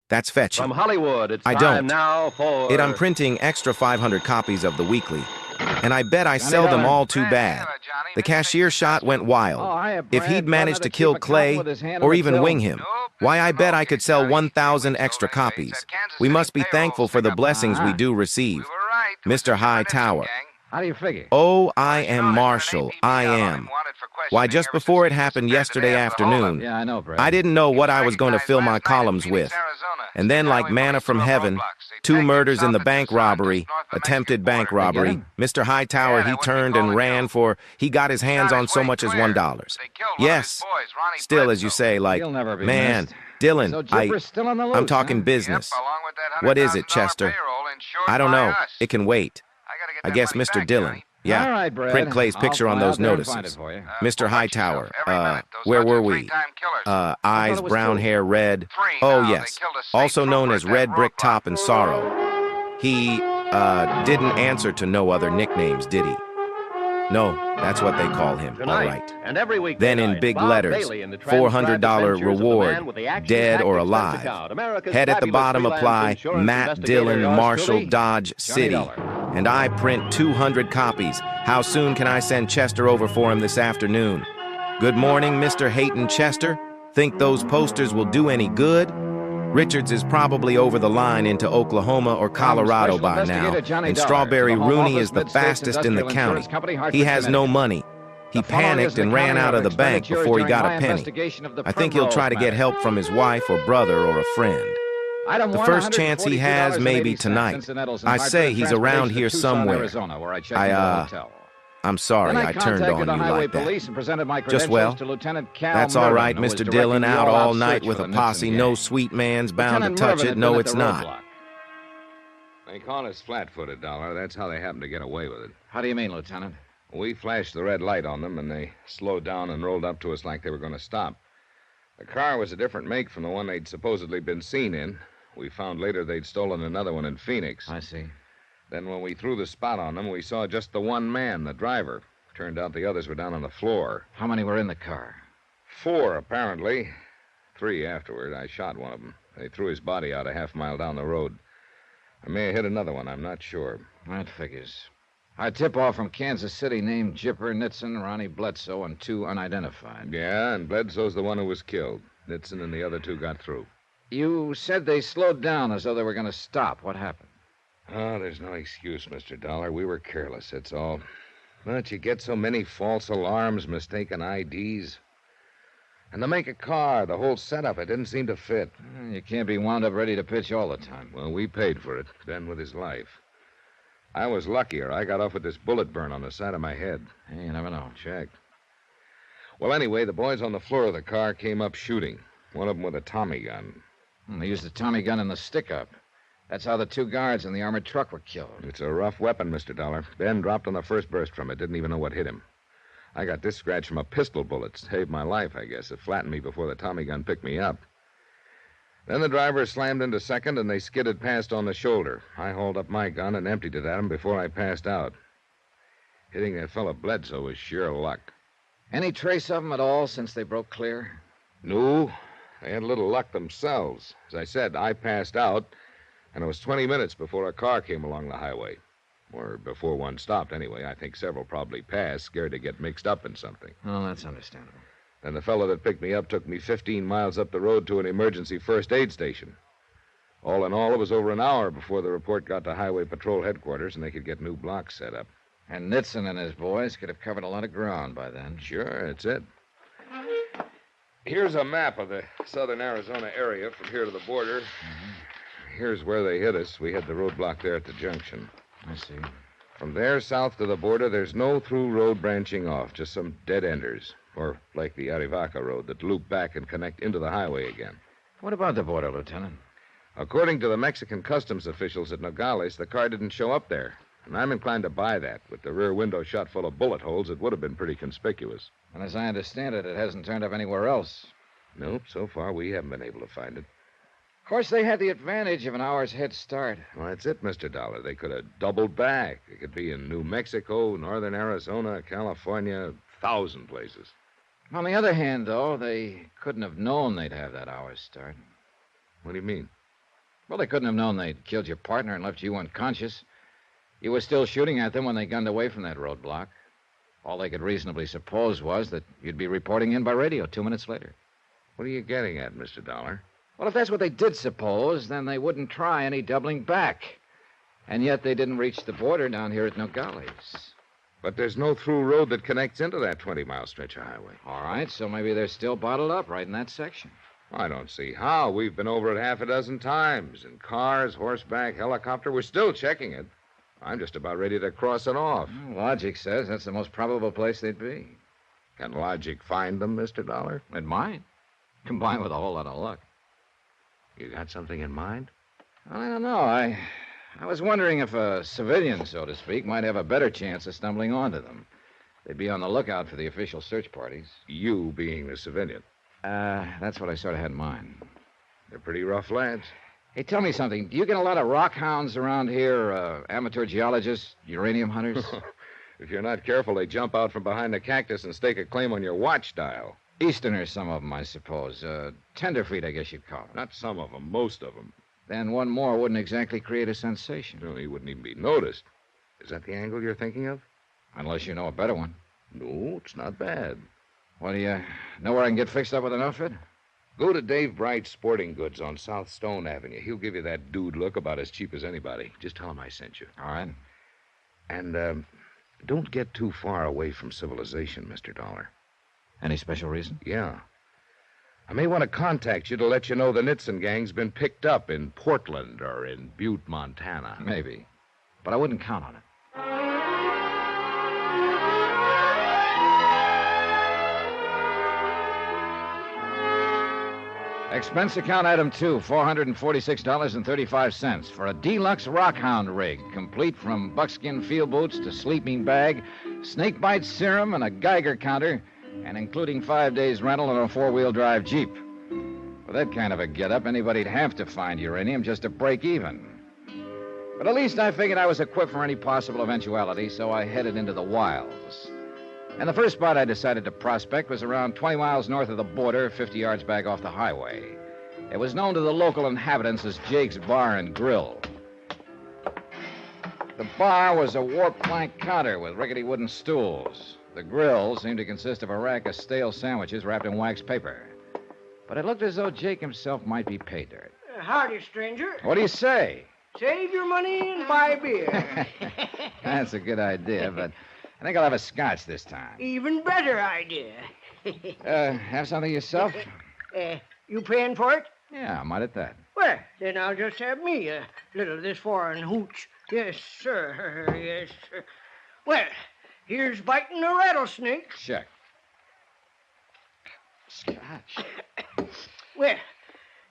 That's fetching. From Hollywood, it's I time don't. now for... I'm printing extra 500 copies of the weekly. And I bet I sell them all too bad. The cashier shot went wild. If he'd managed to kill Clay, or even wing him, why, I bet I could sell 1,000 extra copies. We must be thankful for the blessings we do receive. Mr. Hightower. How do you figure? Oh, I am Marshall. I am. Why, just before it happened yesterday afternoon, Yeah, I know, Brad. I didn't know what I was going to fill my columns with. And then, like manna from heaven, 2 murders in the bank robbery, attempted bank robbery. Mr. Hightower, he turned and ran for, he got his hands on so much as $1. Yes. Still, as you say, like, He'll never be man, missed. Dylan, So Jipper's still on the loose, I'm talking huh? business. What is it, Chester? I don't know. It can wait. I guess Mr. Dillon. Yeah. All right, Brad. Print Clay's picture on I'll those go out there and find notices. it for you. Mr. Hightower, where were we? Eyes, it was brown 2. hair, red. Oh, yes. Also known as Red Brick Top and Sorrow. He, didn't answer to no other nicknames, did he? No, that's what they call him, all right. And every week Then in big letters, $400 reward, dead or alive. Head at the bottom apply, Matt Dillon, Marshall, Dodge City. And I print 200 copies. How soon can I send Chester over for him this afternoon? Good morning, Mr. Hayton Chester. Think those posters will do any good? Richards is probably over the line into Oklahoma or Colorado by now, and Strawberry Rooney is the fastest in the county. He has no money. He panicked and ran out of the bank before he got a penny. I think he'll try to get help from his wife or brother or a friend. The first chance he has may be tonight. I say he's around here somewhere. I'm sorry I turned on you like that. Just well, that's all right, Mr. Dillon, out all night with a posse. No sweet man's bound to touch it. No, it's not. They call us flat-footed, Dollar. That's how they happen to get away with it. How do you mean, Lieutenant? We flashed the red light on them, and they slowed down and rolled up to us like they were going to stop. The car was a different make from the one they'd supposedly been seen in. We found later they'd stolen another one in Phoenix. I see. Then when we threw the spot on them, we saw just the one man, the driver. Turned out the others were down on the floor. How many were in the car? 4, apparently. 3 afterward. I shot one of them. They threw his body out a half-mile down the road. I may have hit another one. I'm not sure. That figures. A tip-off from Kansas City named Jipper, Nitzen, Ronnie Bledsoe, and 2 unidentified. Yeah, and Bledsoe's the one who was killed. Nitzen and the other 2 got through. You said they slowed down as though they were going to stop. What happened? Oh, there's no excuse, Mr. Dollar. We were careless, that's all. But you get so many false alarms, mistaken IDs. And to make a car, the whole setup, it didn't seem to fit. You can't be wound up ready to pitch all the time. Well, we paid for it, Ben with his life. I was luckier. I got off with this bullet burn on the side of my head. Hey, you never know. Check. Well, anyway, the boys on the floor of the car came up shooting. One of them with a Tommy gun. They used the Tommy gun in the stick-up. That's how the 2 guards in the armored truck were killed. It's a rough weapon, Mr. Dollar. Ben dropped on the first burst from it. Didn't even know what hit him. I got this scratch from a pistol bullet. Saved my life, I guess. It flattened me before the Tommy gun picked me up. Then the driver slammed into second, and they skidded past on the shoulder. I hauled up my gun and emptied it at him before I passed out. Hitting that fellow Bledsoe was sheer luck. Any trace of them at all since they broke clear? No. They had a little luck themselves. As I said, I passed out, and it was 20 minutes before a car came along the highway. Or before one stopped, anyway. I think several probably passed, scared to get mixed up in something. Oh, that's understandable. Then the fellow that picked me up took me 15 miles up the road to an emergency first aid station. All in all, it was over an hour before the report got to Highway Patrol headquarters and they could get new blocks set up. And Nitzen and his boys could have covered a lot of ground by then. Sure, that's it. Here's a map of the southern Arizona area from here to the border. Mm-hmm. Here's where they hit us. We had the roadblock there at the junction. I see. From there south to the border, there's no through road branching off, just some dead-enders. Or like the Arivaca road that loop back and connect into the highway again. What about the border, Lieutenant? According to the Mexican customs officials at Nogales, the car didn't show up there. And I'm inclined to buy that. With the rear window shot full of bullet holes, it would have been pretty conspicuous. And as I understand it, it hasn't turned up anywhere else. Nope, so far we haven't been able to find it. Of course, they had the advantage of an hour's head start. Well, that's it, Mr. Dollar. They could have doubled back. It could be in New Mexico, northern Arizona, California, 1,000 places. On the other hand, though, they couldn't have known they'd have that hour's start. What do you mean? Well, they couldn't have known they'd killed your partner and left you unconscious. You were still shooting at them when they gunned away from that roadblock. All they could reasonably suppose was that you'd be reporting in by radio 2 minutes later. What are you getting at, Mr. Dollar? Well, if that's what they did suppose, then they wouldn't try any doubling back. And yet they didn't reach the border down here at Nogales. But there's no through road that connects into that 20-mile stretch of highway. All right, so maybe they're still bottled up right in that section. I don't see how. We've been over it half a dozen times. In cars, horseback, helicopter. We're still checking it. I'm just about ready to cross it off. Well, logic says that's the most probable place they'd be. Can logic find them, Mr. Dollar? It might, combined with a whole lot of luck. You got something in mind? Well, I don't know. I was wondering if a civilian, so to speak, might have a better chance of stumbling onto them. They'd be on the lookout for the official search parties. You being the civilian. That's what I sort of had in mind. They're pretty rough lads. Hey, tell me something. Do you get a lot of rock hounds around here, amateur geologists, uranium hunters? If you're not careful, they jump out from behind the cactus and stake a claim on your watch dial. Easterners, some of them, I suppose. Tenderfeet, I guess you'd call them. Not some of them, most of them. Then one more wouldn't exactly create a sensation. No, he wouldn't even be noticed. Is that the angle you're thinking of? Unless you know a better one. No, it's not bad. Well, do you know where I can get fixed up with an outfit? Go to Dave Bright's Sporting Goods on South Stone Avenue. He'll give you that dude look about as cheap as anybody. Just tell him I sent you. All right. And, don't get too far away from civilization, Mr. Dollar. Any special reason? Yeah. I may want to contact you to let you know the Nitson gang's been picked up in Portland or in Butte, Montana. Maybe. But I wouldn't count on it. Expense account item 2, $446.35 for a deluxe rockhound rig, complete from buckskin field boots to sleeping bag, snakebite serum, and a Geiger counter, and including 5 days' rental on a four-wheel drive Jeep. With that kind of a get-up, anybody'd have to find uranium just to break even. But at least I figured I was equipped for any possible eventuality, so I headed into the wilds. And the first spot I decided to prospect was around 20 miles north of the border, 50 yards back off the highway. It was known to the local inhabitants as Jake's Bar and Grill. The bar was a warped plank counter with rickety wooden stools. The grill seemed to consist of a rack of stale sandwiches wrapped in wax paper. But it looked as though Jake himself might be pay dirt. Howdy, stranger. What do you say? Save your money and buy beer. That's a good idea, but I think I'll have a scotch this time. Even better idea. Have something yourself? You paying for it? Yeah, I might at that. Well, then I'll just have me a little of this foreign hooch. Yes, sir. Yes, sir. Well, here's biting a rattlesnake. Check. Scotch. Well,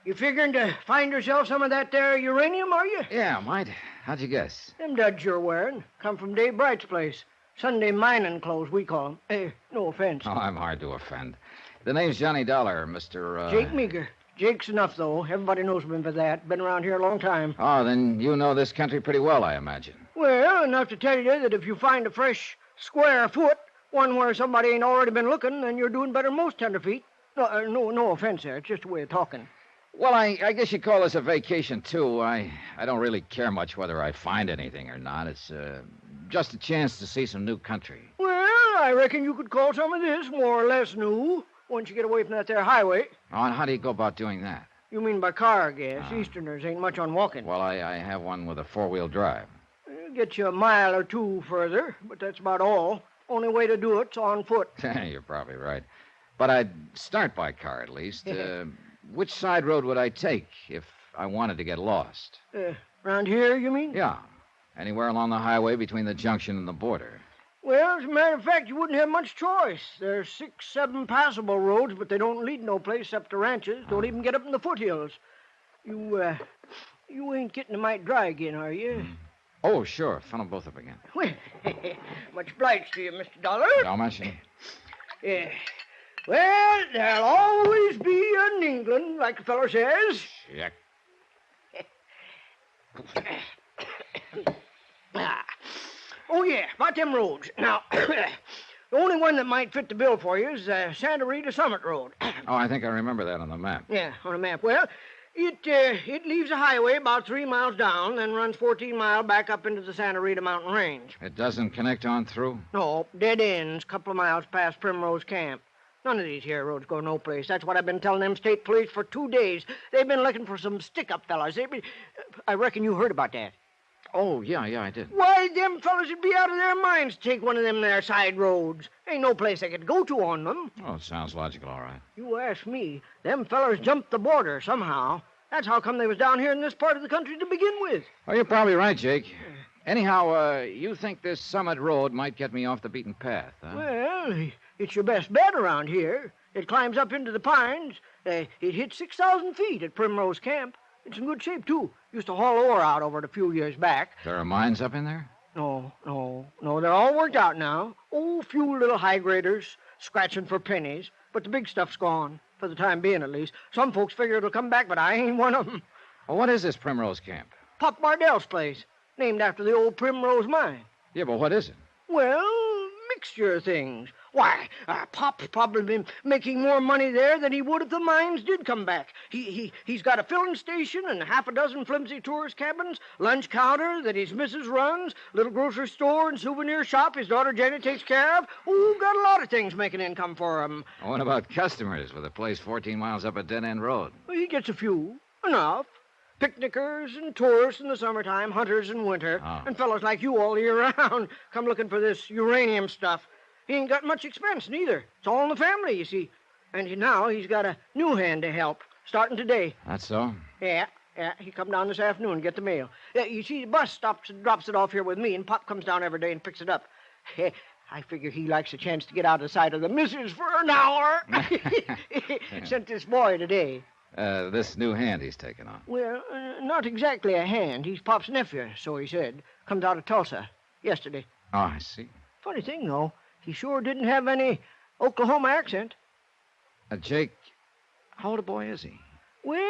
you figuring to find yourself some of that there uranium, are you? Yeah, might. How'd you guess? Them duds you're wearing come from Dave Bright's place. Sunday mining clothes, we call them. No offense. Oh, I'm hard to offend. The name's Johnny Dollar, Mr. Jake Meager. Jake's enough, though. Everybody knows him for that. Been around here a long time. Oh, then you know this country pretty well, I imagine. Well, enough to tell you that if you find a fresh, square foot, one where somebody ain't already been looking, then you're doing better than most tenderfeet. No offense there. It's just a way of talking. Well, I guess you call this a vacation, too. I don't really care much whether I find anything or not. It's just a chance to see some new country. Well, I reckon you could call some of this more or less new once you get away from that there highway. Oh, and how do you go about doing that? You mean by car, I guess. Easterners ain't much on walking. Well, I have one with a four-wheel drive. Get you a mile or two further, but that's about all. Only way to do it's on foot. You're probably right. But I'd start by car, at least. Which side road would I take if I wanted to get lost? Around here, you mean? Yeah. Anywhere along the highway between the junction and the border. Well, as a matter of fact, you wouldn't have much choice. There's 6, 7 passable roads, but they don't lead no place except to ranches. Don't even get up in the foothills. You ain't getting a mite dry again, are you? Oh, sure. Funnel both up again. Well, much obliged to you, Mr. Dollar. Don't mention it. Well, there'll always be an England, like the fellow says. Check. Oh, yeah, about them roads. Now, the only one that might fit the bill for you is Santa Rita Summit Road. Oh, I think I remember that on the map. Yeah, on a map. Well, It leaves the highway about 3 miles down, then runs 14 miles back up into the Santa Rita mountain range. It doesn't connect on through? No, dead ends, couple of miles past Primrose Camp. None of these here roads go no place. That's what I've been telling them state police for 2 days. They've been looking for some stick-up fellas. I reckon you heard about that. Oh, yeah, I did. Why, them fellas would be out of their minds to take one of them there side roads. Ain't no place they could go to on them. Oh, it sounds logical, all right. You ask me, them fellas jumped the border somehow. That's how come they was down here in this part of the country to begin with. Oh, you're probably right, Jake. Anyhow, you think this Summit Road might get me off the beaten path, huh? Well, it's your best bet around here. It climbs up into the pines. It hits 6,000 feet at Primrose Camp. It's in good shape, too. Used to haul ore out over it a few years back. There are mines up in there? No. They're all worked out now. Oh, few little high graders scratching for pennies. But the big stuff's gone, for the time being at least. Some folks figure it'll come back, but I ain't one of them. Well, what is this Primrose Camp? Pop Bardell's place, named after the old Primrose mine. Yeah, but what is it? Well, mixture of things. Why, Pop's probably been making more money there than he would if the mines did come back. He's got a filling station and half a dozen flimsy tourist cabins, lunch counter that his missus runs, little grocery store and souvenir shop his daughter Jenny takes care of. Oh, got a lot of things making income for him. What about customers with a place 14 miles up a dead-end road? Well, he gets a few. Enough. Picnickers and tourists in the summertime, hunters in winter, and fellows like you all year round come looking for this uranium stuff. He ain't got much expense, neither. It's all in the family, you see. And now he's got a new hand to help, starting today. That's so? Yeah. He come down this afternoon and get the mail. You see, the bus stops and drops it off here with me, and Pop comes down every day and picks it up. I figure he likes a chance to get out of the sight of the missus for an hour. Sent this boy today. This new hand he's taken on. Well, not exactly a hand. He's Pop's nephew, so he said. Comes out of Tulsa yesterday. Oh, I see. Funny thing, though. He sure didn't have any Oklahoma accent. Jake, how old a boy is he? Well,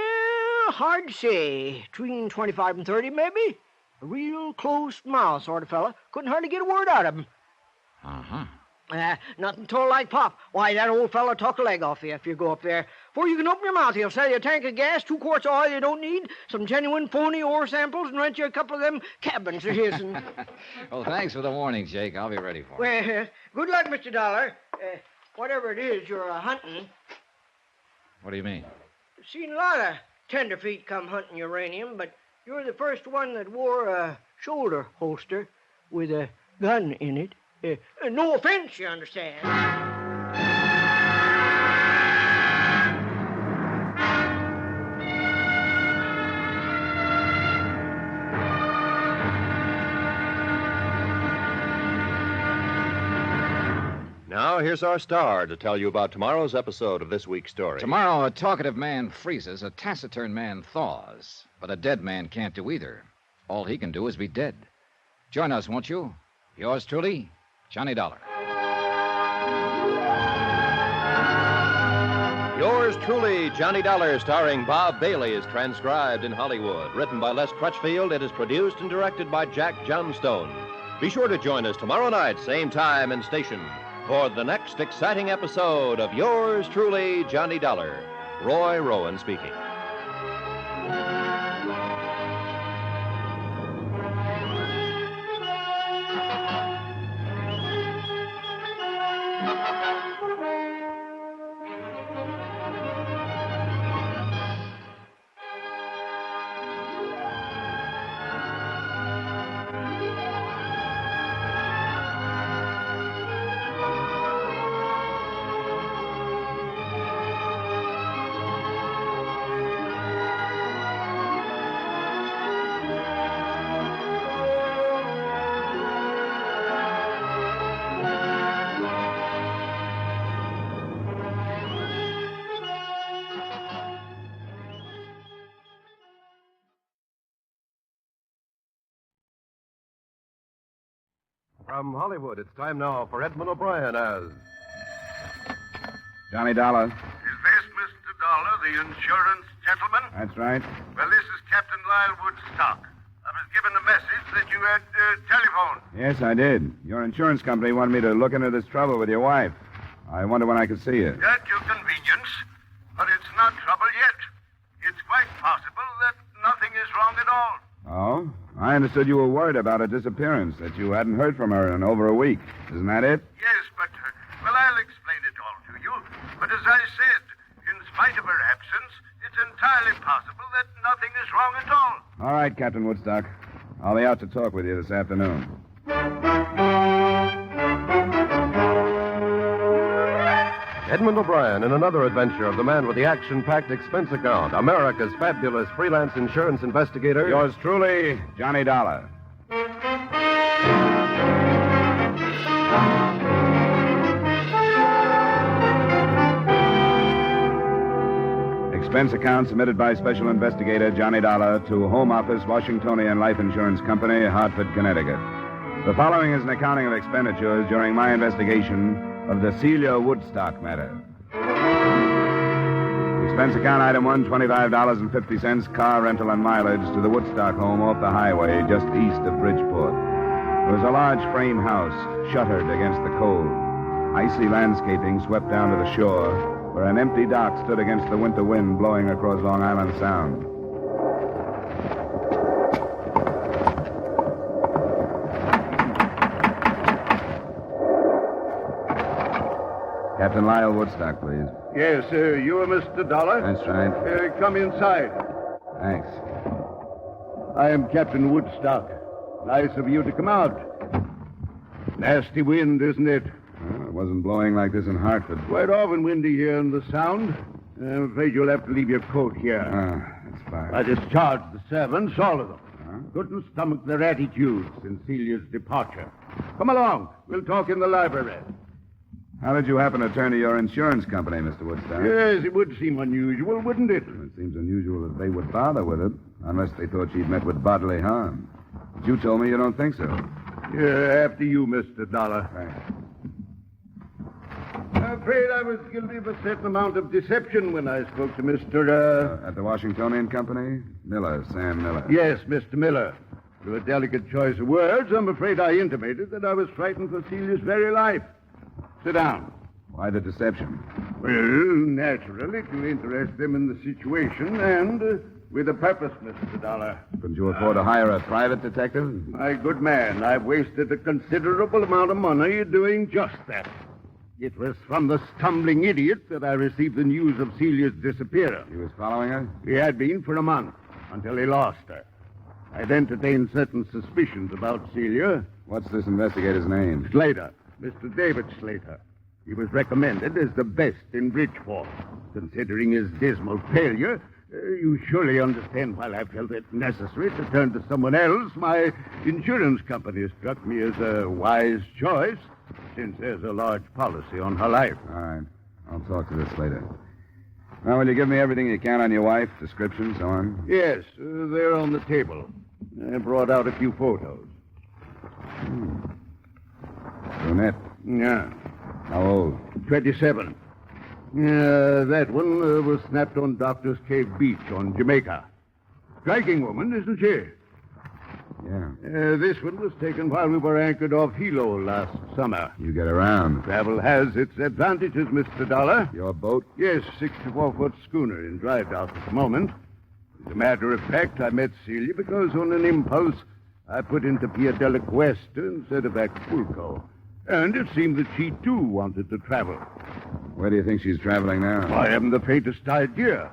hard to say. Between 25 and 30, maybe. A real close-mouthed sort of fella. Couldn't hardly get a word out of him. Uh-huh. Nothing told like Pop. Why, that old fella talk a leg off you if you go up there. Before you can open your mouth, he'll sell you a tank of gas, 2 quarts of oil you don't need, some genuine phony ore samples, and rent you a couple of them cabins of his. And... Well, thanks for the warning, Jake. I'll be ready for it. Well, good luck, Mr. Dollar. Whatever it is you're hunting. What do you mean? Seen a lot of tenderfeet come hunting uranium, but you're the first one that wore a shoulder holster with a gun in it. No offense, you understand. Now, here's our star to tell you about tomorrow's episode of this week's story. Tomorrow, a talkative man freezes, a taciturn man thaws. But a dead man can't do either. All he can do is be dead. Join us, won't you? Yours truly, Johnny Dollar. Yours truly, Johnny Dollar, starring Bob Bailey, is transcribed in Hollywood. Written by Les Crutchfield, it is produced and directed by Jack Johnstone. Be sure to join us tomorrow night, same time and station, for the next exciting episode of Yours truly, Johnny Dollar. Roy Rowan speaking. From Hollywood, it's time now for Edmund O'Brien as... Johnny Dollar. Is this Mr. Dollar, the insurance gentleman? That's right. Well, this is Captain Lyle Woodstock. I was given a message that you had telephoned. Yes, I did. Your insurance company wanted me to look into this trouble with your wife. I wonder when I could see you. At your convenience. But it's not trouble yet. It's quite possible that nothing is wrong at all. Oh? I understood you were worried about her disappearance, that you hadn't heard from her in over a week. Isn't that it? Yes, but, well, I'll explain it all to you. But as I said, in spite of her absence, it's entirely possible that nothing is wrong at all. All right, Captain Woodstock. I'll be out to talk with you this afternoon. Edmund O'Brien in another adventure of the man with the action-packed expense account, America's fabulous freelance insurance investigator. Yours truly, Johnny Dollar. Expense account submitted by Special Investigator Johnny Dollar to Home Office, Washingtonian Life Insurance Company, Hartford, Connecticut. The following is an accounting of expenditures during my investigation of the Celia Woodstock matter. Expense account item 1, $25.50, car rental and mileage to the Woodstock home off the highway just east of Bridgeport. It was a large frame house, shuttered against the cold. Icy landscaping swept down to the shore, where an empty dock stood against the winter wind blowing across Long Island Sound. Captain Lyle Woodstock, please. Yes, you are Mr. Dollar? That's right. Come inside. Thanks. I am Captain Woodstock. Nice of you to come out. Nasty wind, isn't it? Well, it wasn't blowing like this in Hartford. Quite often windy here in the Sound. I'm afraid you'll have to leave your coat here. That's fine. I discharged the servants, all of them. Couldn't stomach their attitudes since Celia's departure. Come along. We'll talk in the library. How did you happen to turn to your insurance company, Mr. Woodstock? Yes, it would seem unusual, wouldn't it? It seems unusual that they would bother with it, unless they thought she'd met with bodily harm. But you told me you don't think so. Yeah, after you, Mr. Dollar. Thanks. I'm afraid I was guilty of a certain amount of deception when I spoke to Mr. At the Washingtonian Company? Miller, Sam Miller. Yes, Mr. Miller. Through a delicate choice of words, I'm afraid I intimated that I was frightened for Celia's very life. Sit down. Why the deception? Well, naturally, to interest them in the situation and with a purpose, Mr. Dollar. Couldn't you afford to hire a private detective? My good man, I've wasted a considerable amount of money doing just that. It was from the stumbling idiot that I received the news of Celia's disappearance. He was following her? He had been for a month, until he lost her. I'd entertained certain suspicions about Celia. What's this investigator's name? Slater. Mr. David Slater. He was recommended as the best in Bridgeport. Considering his dismal failure, you surely understand why I felt it necessary to turn to someone else. My insurance company struck me as a wise choice, since there's a large policy on her life. All right. I'll talk to this later. Now, will you give me everything you can on your wife, description, so on? Yes, they're on the table. I brought out a few photos. Brunette. Yeah. How old? 27. That one was snapped on Doctor's Cave Beach on Jamaica. Striking woman, isn't she? Yeah. This one was taken while we were anchored off Hilo last summer. You get around. Travel has its advantages, Mr. Dollar. Your boat? Yes, 64-foot schooner in drive dock at the moment. As a matter of fact, I met Celia because on an impulse, I put into Pia del Cuesta instead of Acapulco. And it seemed that she, too, wanted to travel. Where do you think she's traveling now? I haven't the faintest idea.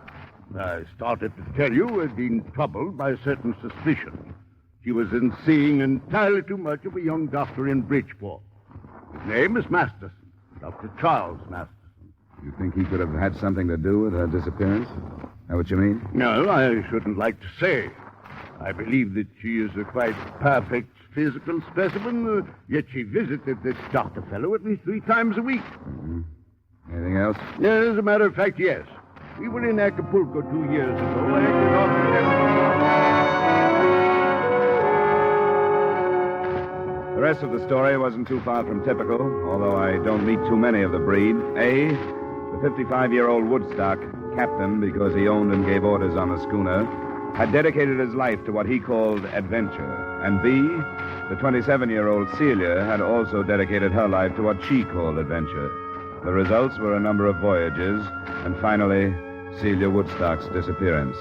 I started to tell you I'd been troubled by a certain suspicion. She was in seeing entirely too much of a young doctor in Bridgeport. His name is Masterson, Dr. Charles Masterson. You think he could have had something to do with her disappearance? Is that what you mean? No, I shouldn't like to say. I believe that she is a quite perfect physical specimen, yet she visited this doctor fellow at least 3 times a week. Mm-hmm. Anything else? As a matter of fact, yes. We were in Acapulco 2 years ago. Anchored off The rest of the story wasn't too far from typical, although I don't meet too many of the breed. A, the 55-year-old Woodstock, captain because he owned and gave orders on the schooner, had dedicated his life to what he called adventure. And B, the 27-year-old Celia had also dedicated her life to what she called adventure. The results were a number of voyages, and finally, Celia Woodstock's disappearance.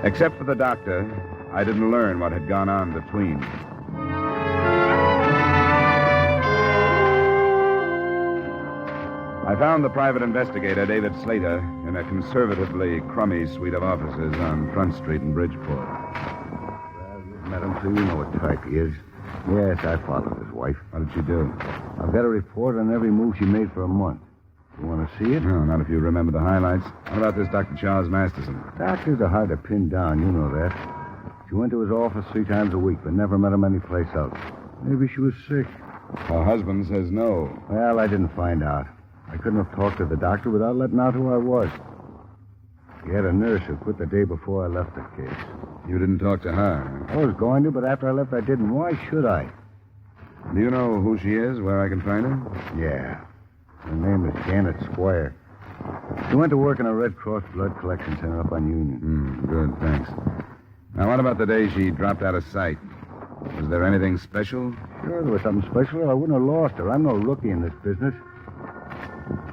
Except for the doctor, I didn't learn what had gone on between. I found the private investigator, David Slater, in a conservatively crummy suite of offices on Front Street in Bridgeport. Well, you've met him, so you know what type he is. Yes, I followed his wife. What did she do? I've got a report on every move she made for a month. You want to see it? No, not if you remember the highlights. What about this Dr. Charles Masterson? Doctors are hard to pin down, you know that. She went to his office 3 times a week, but never met him anyplace else. Maybe she was sick. Her husband says no. Well, I didn't find out. I couldn't have talked to the doctor without letting out who I was. He had a nurse who quit the day before I left the case. You didn't talk to her? I was going to, but after I left, I didn't. Why should I? Do you know who she is, where I can find her? Yeah. Her name is Janet Squire. She went to work in a Red Cross blood collection center up on Union. Good, thanks. Now, what about the day she dropped out of sight? Was there anything special? Sure, there was something special, or I wouldn't have lost her. I'm no rookie in this business.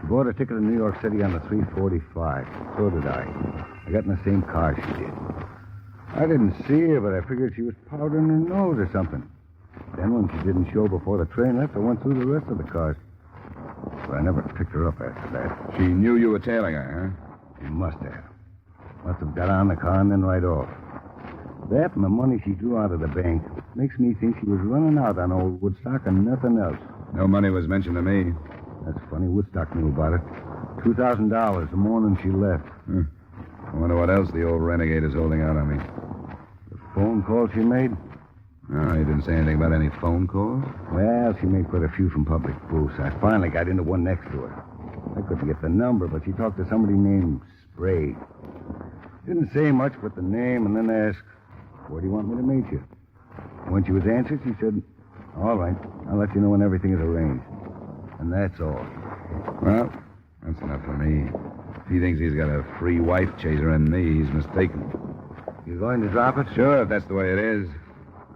She bought a ticket to New York City on the 345. So did I. I got in the same car she did. I didn't see her, but I figured she was powdering her nose or something. Then when she didn't show before the train left, I went through the rest of the cars. But I never picked her up after that. She knew you were tailing her, huh? She must have. Must have got on the car and then right off. That and the money she drew out of the bank makes me think she was running out on old Woodstock and nothing else. No money was mentioned to me. That's funny. Woodstock knew about it. $2,000 the morning she left. I wonder what else the old renegade is holding out on me. The phone call she made? No, he didn't say anything about any phone calls. Well, she made quite a few from public booths. I finally got into one next to her. I couldn't get the number, but she talked to somebody named Sprague. Didn't say much but the name, and then asked, "Where do you want me to meet you?" When she was answered, she said, "All right, I'll let you know when everything is arranged." And that's all. Well, that's enough for me. If he thinks he's got a free wife chaser in me, he's mistaken. You going to drop it? Sure, if that's the way it is.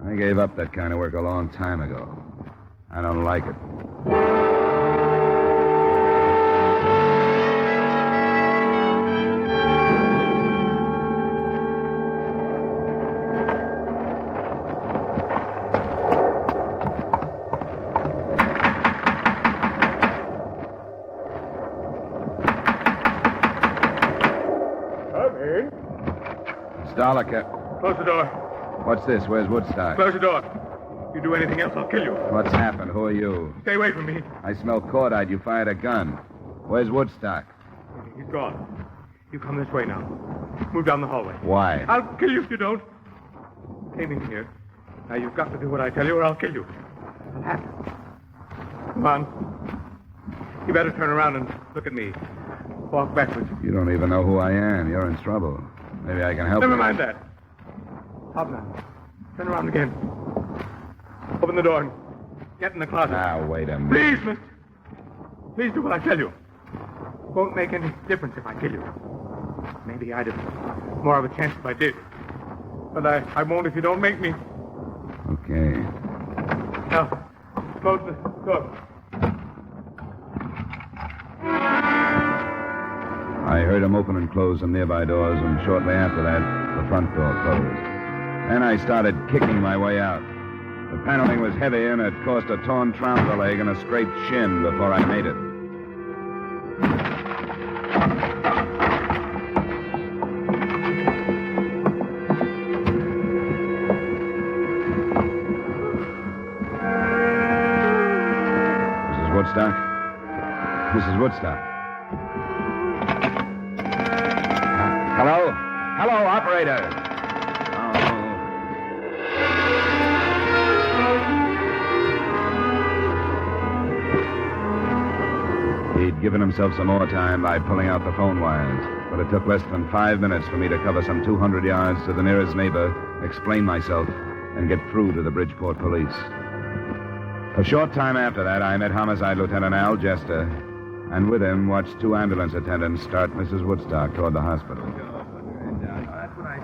I gave up that kind of work a long time ago. I don't like it. Stolica. Close the door. What's this? Where's Woodstock? Close the door. You do anything else, I'll kill you. What's happened? Who are you? Stay away from me. I smell cordite. You fired a gun. Where's Woodstock? He's gone. You come this way now. Move down the hallway. Why? I'll kill you if you don't. Came in here. Now you've got to do what I tell you or I'll kill you. I'll have to. Come on. You better turn around and look at me. Walk backwards. You don't even know who I am. You're in trouble. Maybe I can help you. Never mind that. Hop now. Turn around again. Open the door and get in the closet. Now, wait a minute. Please, mister. Please do what I tell you. It won't make any difference if I kill you. Maybe I'd have more of a chance if I did. But I won't if you don't make me. Okay. Now, close the door. I heard him open and close some nearby doors, and shortly after that, the front door closed. Then I started kicking my way out. The paneling was heavy, and it caused a torn trouser leg and a scraped shin before I made it. Mrs. Woodstock? Mrs. Woodstock? Hello? Hello, operator. He'd given himself some more time by pulling out the phone wires, but it took less than 5 minutes for me to cover some 200 yards to the nearest neighbor, explain myself, and get through to the Bridgeport police. A short time after that, I met Homicide Lieutenant Al Jester, and with him watched 2 ambulance attendants start Mrs. Woodstock toward the hospital.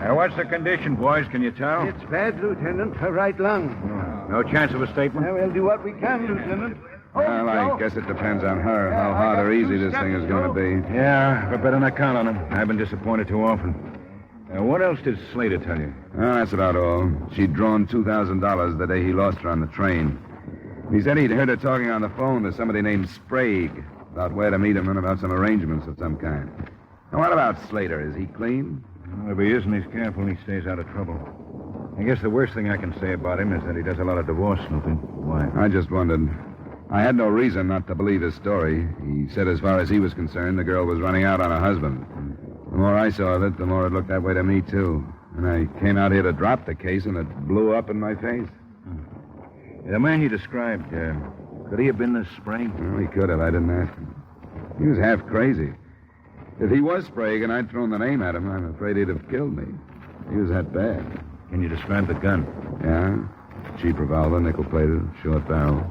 What's the condition, boys? Can you tell? It's bad, Lieutenant. Her right lung. No chance of a statement? We'll do what we can, Lieutenant. Well, I guess it depends on her, how hard or easy this thing is going to be. Yeah, but better not count on him. I've been disappointed too often. What else did Slater tell you? That's about all. She'd drawn $2,000 the day he lost her on the train. He said he'd heard her talking on the phone to somebody named Sprague about where to meet him and about some arrangements of some kind. Now, what about Slater? Is he clean? Well, if he isn't, he's careful and he stays out of trouble. I guess the worst thing I can say about him is that he does a lot of divorce snooping. Why? I just wondered. I had no reason not to believe his story. He said as far as he was concerned, the girl was running out on her husband. The more I saw of it, the more it looked that way to me, too. And I came out here to drop the case, and it blew up in my face. The man he described, could he have been this Sprague? Well, he could have. I didn't ask him. He was half crazy. If he was Sprague and I'd thrown the name at him, I'm afraid he'd have killed me. He was that bad. Can you describe the gun? Yeah. Cheap revolver, nickel-plated, short barrel,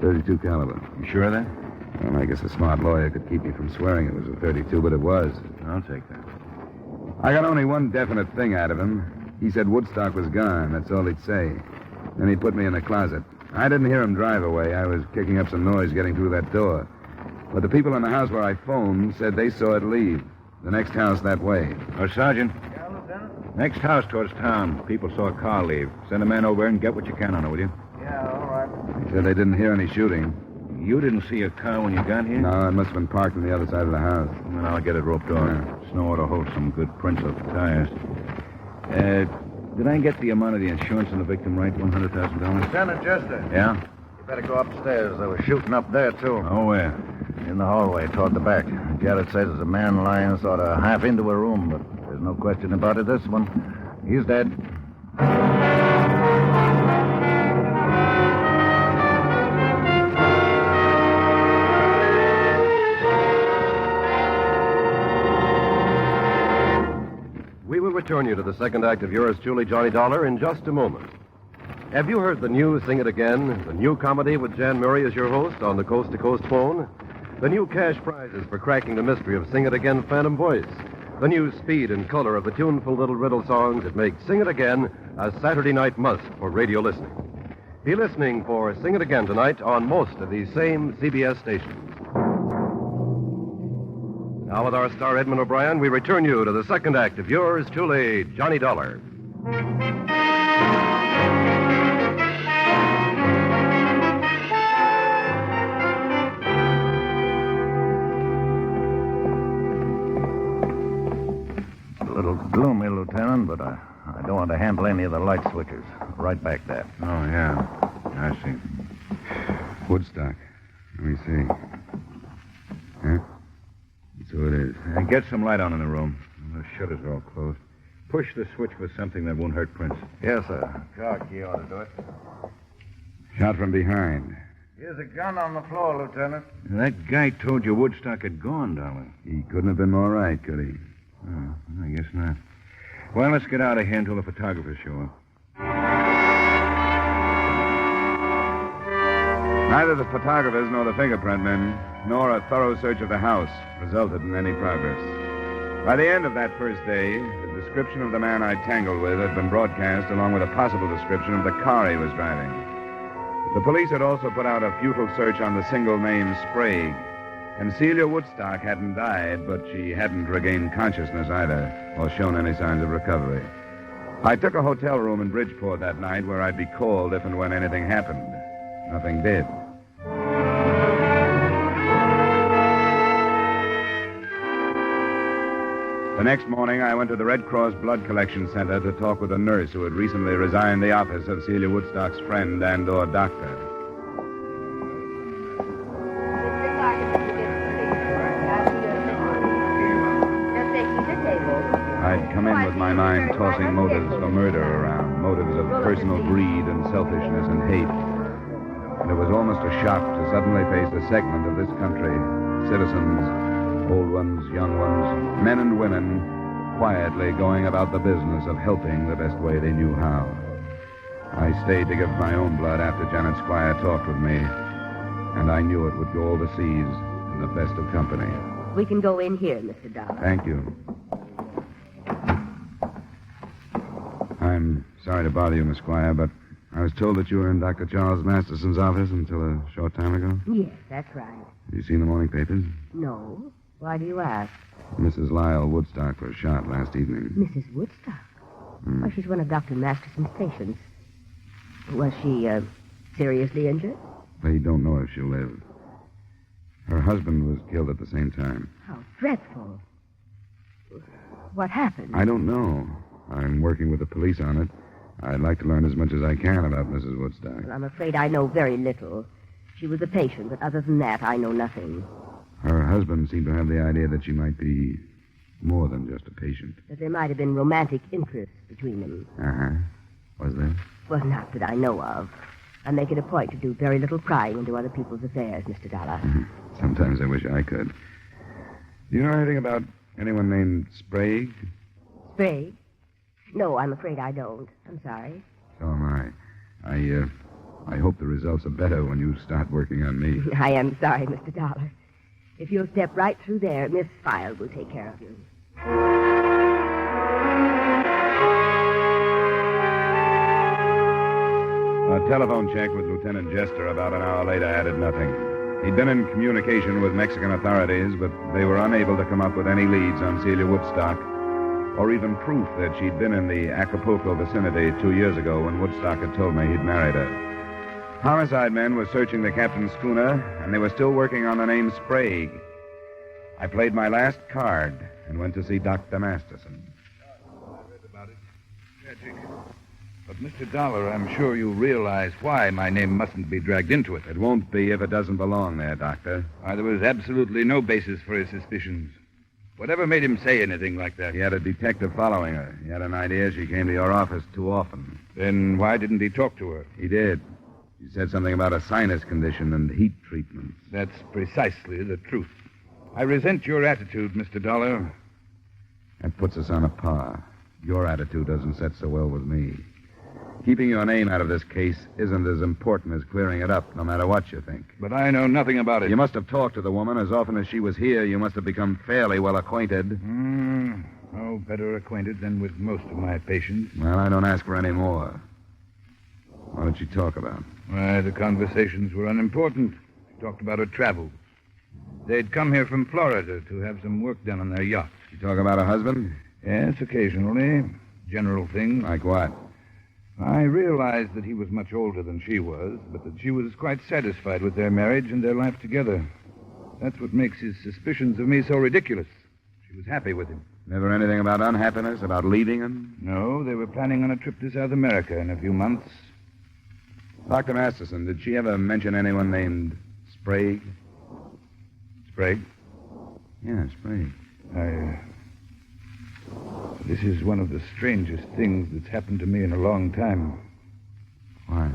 .32 caliber. You sure of that? Well, I guess a smart lawyer could keep me from swearing it was a .32, but it was. I'll take that. I got only one definite thing out of him. He said Woodstock was gone. That's all he'd say. Then he put me in the closet. I didn't hear him drive away. I was kicking up some noise getting through that door. But the people in the house where I phoned said they saw it leave. The next house that way. Oh, Sergeant. Yeah, Lieutenant? Next house towards town. People saw a car leave. Send a man over and get what you can on it, will you? Yeah, all right. They said they didn't hear any shooting. You didn't see a car when you got here? No, it must have been parked on the other side of the house. Well, I'll get it roped off. Yeah. Snow ought to hold some good prints of tires. Did I get the amount of the insurance on the victim right? $100,000? Lieutenant Chester. Yeah? You better go upstairs. They were shooting up there, too. Oh, where? In the hallway, toward the back. Garrett says there's a man lying sort of half into a room, but there's no question about it. This one, he's dead. We will return you to the second act of yours truly, Johnny Dollar, in just a moment. Have you heard the new Sing It Again, the new comedy with Jan Murray as your host on the Coast to Coast phone? The new cash prizes for cracking the mystery of Sing It Again Phantom Voice. The new speed and color of the tuneful little riddle songs that make Sing It Again a Saturday night must for radio listening. Be listening for Sing It Again tonight on most of these same CBS stations. Now, with our star Edmund O'Brien, we return you to the second act of yours truly, Johnny Dollar. A little gloomy, Lieutenant, but I don't want to handle any of the light switches. Right back there. Oh, yeah. I see. Woodstock. Let me see. Huh? That's who it is. Get some light on in the room. The shutters are all closed. Push the switch with something that won't hurt Prince. Yes, sir. Car key ought to do it. Shot from behind. Here's a gun on the floor, Lieutenant. That guy told you Woodstock had gone, Dollar. He couldn't have been more right, could he? Oh, I guess not. Well, let's get out of here until the photographers show up. Neither the photographers nor the fingerprint men, nor a thorough search of the house resulted in any progress. By the end of that first day, the description of the man I tangled with had been broadcast along with a possible description of the car he was driving. The police had also put out a futile search on the single name Sprague. And Celia Woodstock hadn't died, but she hadn't regained consciousness either, or shown any signs of recovery. I took a hotel room in Bridgeport that night where I'd be called if and when anything happened. Nothing did. The next morning, I went to the Red Cross Blood Collection Center to talk with a nurse who had recently resigned the office of Celia Woodstock's friend and/or doctor. I'd come in with my mind tossing motives for murder around, motives of personal greed and selfishness and hate. And it was almost a shock to suddenly face a segment of this country, citizens, old ones, young ones, men and women, quietly going about the business of helping the best way they knew how. I stayed to give my own blood after Janet Squire talked with me, and I knew it would go overseas in the best of company. We can go in here, Mr. Dollar. Thank you. I'm sorry to bother you, Miss Squire, but I was told that you were in Dr. Charles Masterson's office until a short time ago. Yes, that's right. Have you seen the morning papers? No. Why do you ask? Mrs. Lyle Woodstock was shot last evening. Mrs. Woodstock? Why, she's one of Dr. Masterson's patients. Was she, seriously injured? They don't know if she'll live. Her husband was killed at the same time. How dreadful. What happened? I don't know. I'm working with the police on it. I'd like to learn as much as I can about Mrs. Woodstock. Well, I'm afraid I know very little. She was a patient, but other than that, I know nothing. Her husband seemed to have the idea that she might be more than just a patient. That there might have been romantic interest between them. Uh-huh. Was there? Well, not that I know of. I make it a point to do very little prying into other people's affairs, Mr. Dollar. Sometimes I wish I could. Do you know anything about anyone named Sprague? Sprague? No, I'm afraid I don't. I'm sorry. So am I. I hope the results are better when you start working on me. I am sorry, Mr. Dollar. If you'll step right through there, Miss File will take care of you. A telephone check with Lieutenant Jester about an hour later added nothing. He'd been in communication with Mexican authorities, but they were unable to come up with any leads on Celia Woodstock, or even proof that she'd been in the Acapulco vicinity 2 years ago when Woodstock had told me he'd married her. Homicide men were searching the captain's schooner, and they were still working on the name Sprague. I played my last card and went to see Dr. Masterson. I read about it. Tragic. But, Mr. Dollar, I'm sure you realize why my name mustn't be dragged into it. It won't be if it doesn't belong there, Doctor. Why, there was absolutely no basis for his suspicions. Whatever made him say anything like that? He had a detective following her. He had an idea she came to your office too often. Then why didn't he talk to her? He did. He said something about a sinus condition and heat treatments. That's precisely the truth. I resent your attitude, Mr. Dollar. That puts us on a par. Your attitude doesn't set so well with me. Keeping your name out of this case isn't as important as clearing it up, no matter what you think. But I know nothing about it. You must have talked to the woman as often as she was here. You must have become fairly well acquainted. No better acquainted than with most of my patients. Well, I don't ask for any more. What did she talk about? Why, the conversations were unimportant. She talked about her travels. They'd come here from Florida to have some work done on their yacht. She talk about her husband? Yes, occasionally. General things. Like what? I realized that he was much older than she was, but that she was quite satisfied with their marriage and their life together. That's what makes his suspicions of me so ridiculous. She was happy with him. Never anything about unhappiness, about leaving him? No, they were planning on a trip to South America in a few months. Dr. Masterson, did she ever mention anyone named Sprague? Sprague? Yeah, Sprague. This is one of the strangest things that's happened to me in a long time. Why?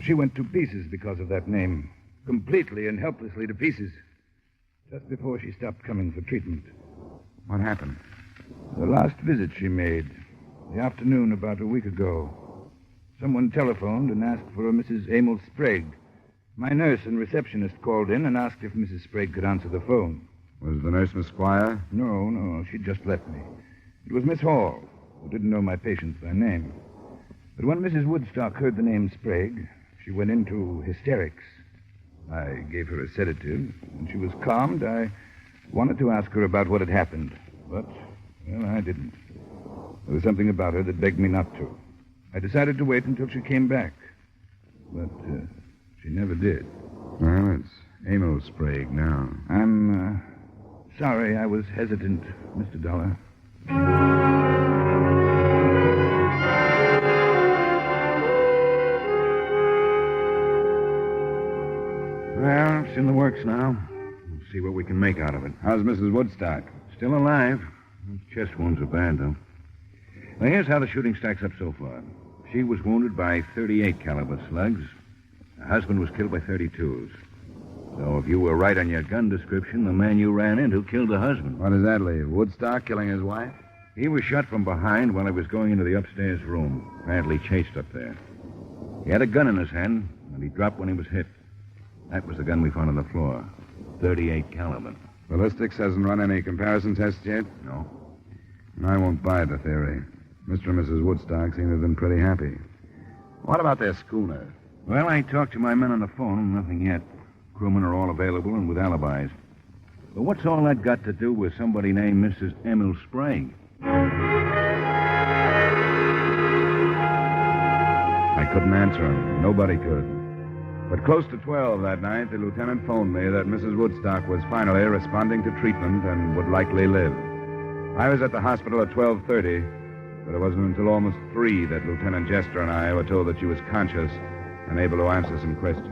She went to pieces because of that name. Completely and helplessly to pieces. Just before she stopped coming for treatment. What happened? The last visit she made, the afternoon about a week ago. Someone telephoned and asked for a Mrs. Emil Sprague. My nurse and receptionist called in and asked if Mrs. Sprague could answer the phone. Was the nurse Miss Squire? No, she just left me. It was Miss Hall, who didn't know my patients by name. But when Mrs. Woodstock heard the name Sprague, she went into hysterics. I gave her a sedative. When she was calmed, I wanted to ask her about what had happened. But, well, I didn't. There was something about her that begged me not to. I decided to wait until she came back. But she never did. Well, it's Emil Sprague now. I'm sorry I was hesitant, Mr. Dollar. Well, it's in the works now. We'll see what we can make out of it. How's Mrs. Woodstock? Still alive. Chest wounds are bad, though. Now, here's how the shooting stacks up so far. She was wounded by 38 caliber slugs. Her husband was killed by 32s. So if you were right on your gun description, the man you ran into killed the husband. What does that leave? Woodstock killing his wife? He was shot from behind while he was going into the upstairs room. Apparently chased up there. He had a gun in his hand, and he dropped when he was hit. That was the gun we found on the floor. 38 caliber. Ballistics hasn't run any comparison tests yet? No. And I won't buy the theory. Mr. and Mrs. Woodstock seem to have been pretty happy. What about their schooner? Well, I talked to my men on the phone. Nothing yet. Crewmen are all available and with alibis. But what's all that got to do with somebody named Mrs. Emil Sprague? I couldn't answer him. Nobody could. But close to 12 that night, the lieutenant phoned me that Mrs. Woodstock was finally responding to treatment and would likely live. I was at the hospital at 12:30, but it wasn't until almost 3 that Lieutenant Jester and I were told that she was conscious and able to answer some questions.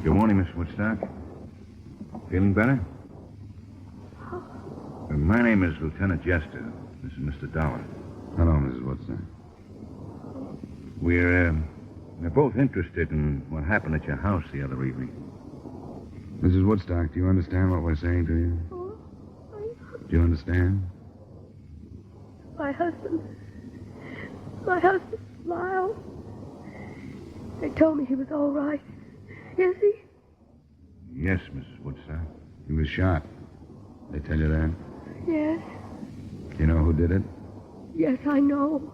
Good morning, Miss Woodstock. Feeling better? My name is Lieutenant Jester. This is Mr. Dollar. Hello, Mrs. Woodstock. We're both interested in what happened at your house the other evening. Mrs. Woodstock, do you understand what we're saying to you? Do you understand? My husband, Lyle. They told me he was all right. Is he? Yes, Mrs. Woodstock. He was shot. They tell you that? Yes. Do you know who did it? Yes, I know.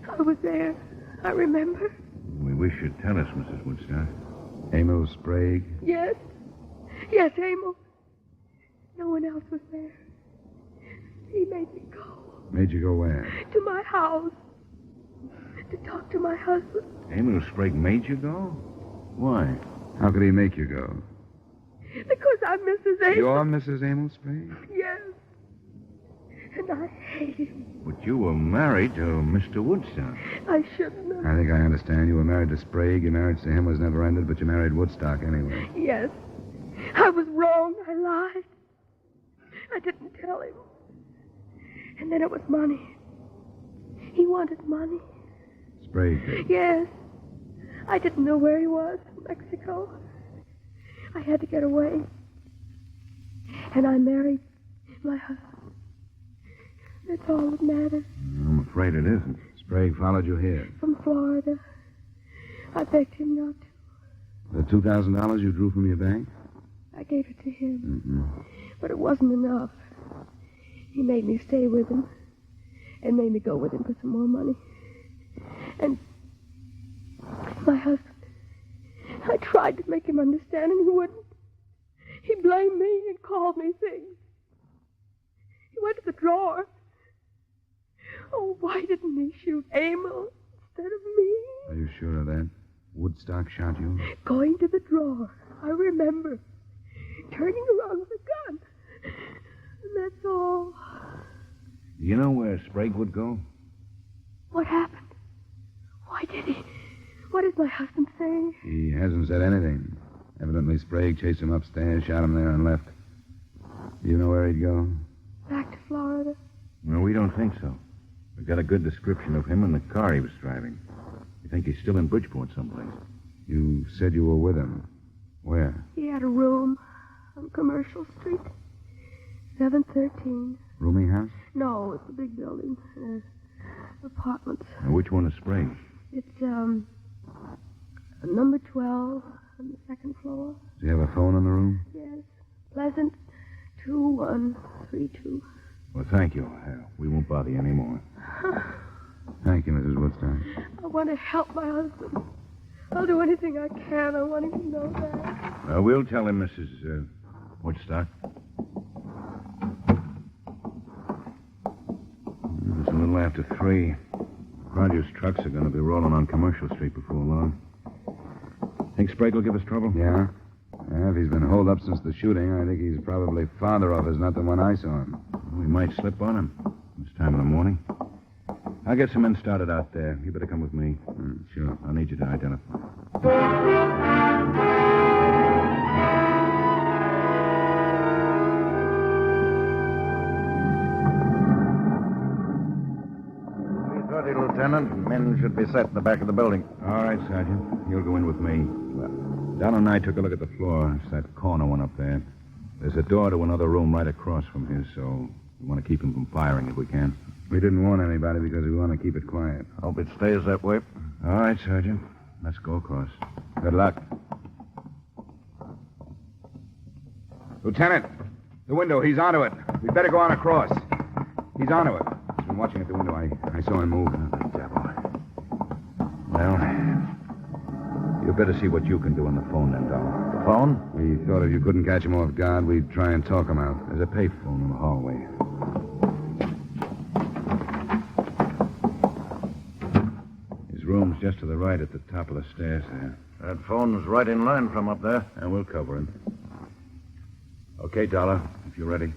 I was there. I remember. We wish you'd tell us, Mrs. Woodstock. Emil Sprague? Yes. Yes, Emil. No one else was there. He made me go. Made you go where? To my house. To talk to my husband. Emil Sprague made you go? Why? How could he make you go? Because I'm Mrs. Emil. You're Mrs. Emil Sprague? Yes. And I hate him. But you were married to Mr. Woodstock. I shouldn't have. I think I understand. You were married to Sprague. Your marriage to him was never ended, but you married Woodstock anyway. Yes. I was wrong. I lied. I didn't tell him. And then it was money. He wanted money. Sprague did? Yes. I didn't know where he was. Mexico. I had to get away. And I married my husband. That's all that matters. I'm afraid it isn't. Sprague followed you here. From Florida. I begged him not to. The $2,000 you drew from your bank? I gave it to him. Mm-hmm. But it wasn't enough. He made me stay with him. And made me go with him for some more money. And my husband, I tried to make him understand, and he wouldn't. He blamed me and called me things. He went to the drawer. Oh, why didn't he shoot Emil instead of me? Are you sure of that? Woodstock shot you? Going to the drawer. I remember. Turning around with a gun. And that's all. Do you know where Sprague would go? What happened? Why did he? What does my husband say? He hasn't said anything. Evidently, Sprague chased him upstairs, shot him there, and left. Do you know where he'd go? Back to Florida. No, we don't think so. We've got a good description of him and the car he was driving. We think he's still in Bridgeport someplace. You said you were with him. Where? He had a room on Commercial Street. 713. Rooming house? No, it's a big building. Apartments. Now, which one is Sprague? It's, number 12 on the second floor. Does he have a phone in the room? Yes. Pleasant 2132. Well, thank you. We won't bother you anymore. Thank you, Mrs. Woodstock. I want to help my husband. I'll do anything I can. I want him to know that. We'll tell him, Mrs. Woodstock. It's a little after 3. Rogers' trucks are going to be rolling on Commercial Street before long. Think Sprague will give us trouble? Yeah. If he's been holed up since the shooting, I think he's probably farther off as not the one I saw him. We might slip on him this time in the morning. I'll get some men started out there. You better come with me. Sure. I'll need you to identify. Lieutenant. Men should be set in the back of the building. All right, Sergeant. You'll go in with me. Don and I took a look at the floor. It's that corner one up there. There's a door to another room right across from here, so we want to keep him from firing if we can. We didn't warn anybody because we want to keep it quiet. Hope it stays that way. All right, Sergeant. Let's go across. Good luck. Lieutenant, the window. He's onto it. We'd better go on across. He's onto it. He's been watching at the window. I saw him move. Well, you better see what you can do on the phone then, Dollar. The phone? We thought if you couldn't catch him off guard, we'd try and talk him out. There's a payphone in the hallway. His room's just to the right at the top of the stairs there. That phone's right in line from up there. And we'll cover him. Okay, Dollar, if you're ready.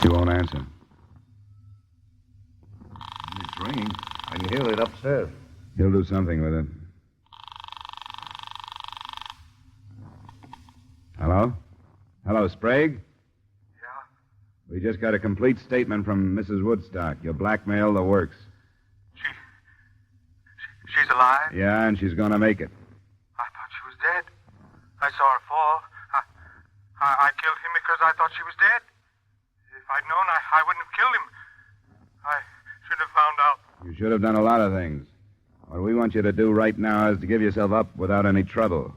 He won't answer. It's ringing. I can hear it upstairs. He'll do something with it. Hello? Hello, Sprague? Yeah? We just got a complete statement from Mrs. Woodstock. You blackmailed the works. She's alive? Yeah, and she's going to make it. I thought she was dead. I saw her fall. I killed him because I thought she was dead. If I'd known, I wouldn't have killed him. I should have found out. You should have done a lot of things. What we want you to do right now is to give yourself up without any trouble.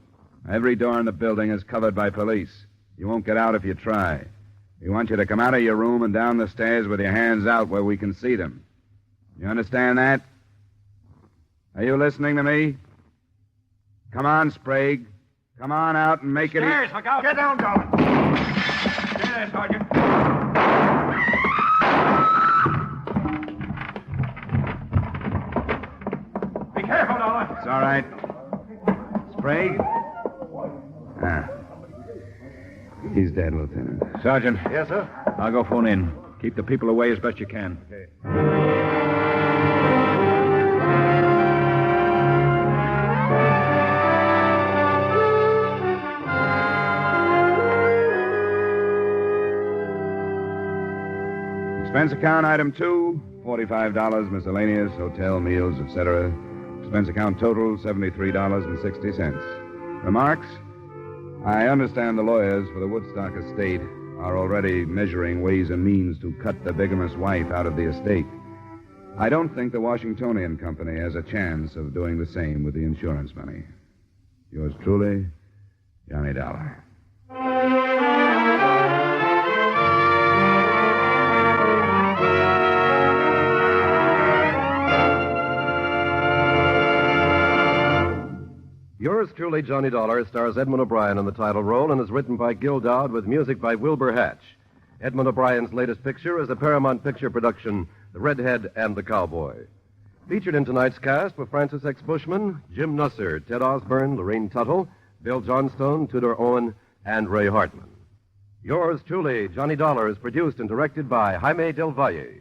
Every door in the building is covered by police. You won't get out if you try. We want you to come out of your room and down the stairs with your hands out where we can see them. You understand that? Are you listening to me? Come on, Sprague. Come on out and make it... Stairs, look out. Get down, Dollar. Stay there, Sergeant. Be careful, Dollar. It's all right. Sprague? Ah. He's dead, Lieutenant. Sergeant. Yes, sir? I'll go phone in. Keep the people away as best you can. Okay. Expense account item 2, $45, miscellaneous, hotel, meals, etc. Expense account total, $73.60. Remarks? I understand the lawyers for the Woodstock estate are already measuring ways and means to cut the bigamous wife out of the estate. I don't think the Washingtonian Company has a chance of doing the same with the insurance money. Yours truly, Johnny Dollar. Yours truly, Johnny Dollar, stars Edmund O'Brien in the title role and is written by Gil Doud with music by Wilbur Hatch. Edmund O'Brien's latest picture is a Paramount Picture production, The Redhead and the Cowboy. Featured in tonight's cast were Francis X. Bushman, Jim Nusser, Ted Osborne, Lorraine Tuttle, Bill Johnstone, Tudor Owen, and Ray Hartman. Yours truly, Johnny Dollar, is produced and directed by Jaime Del Valle.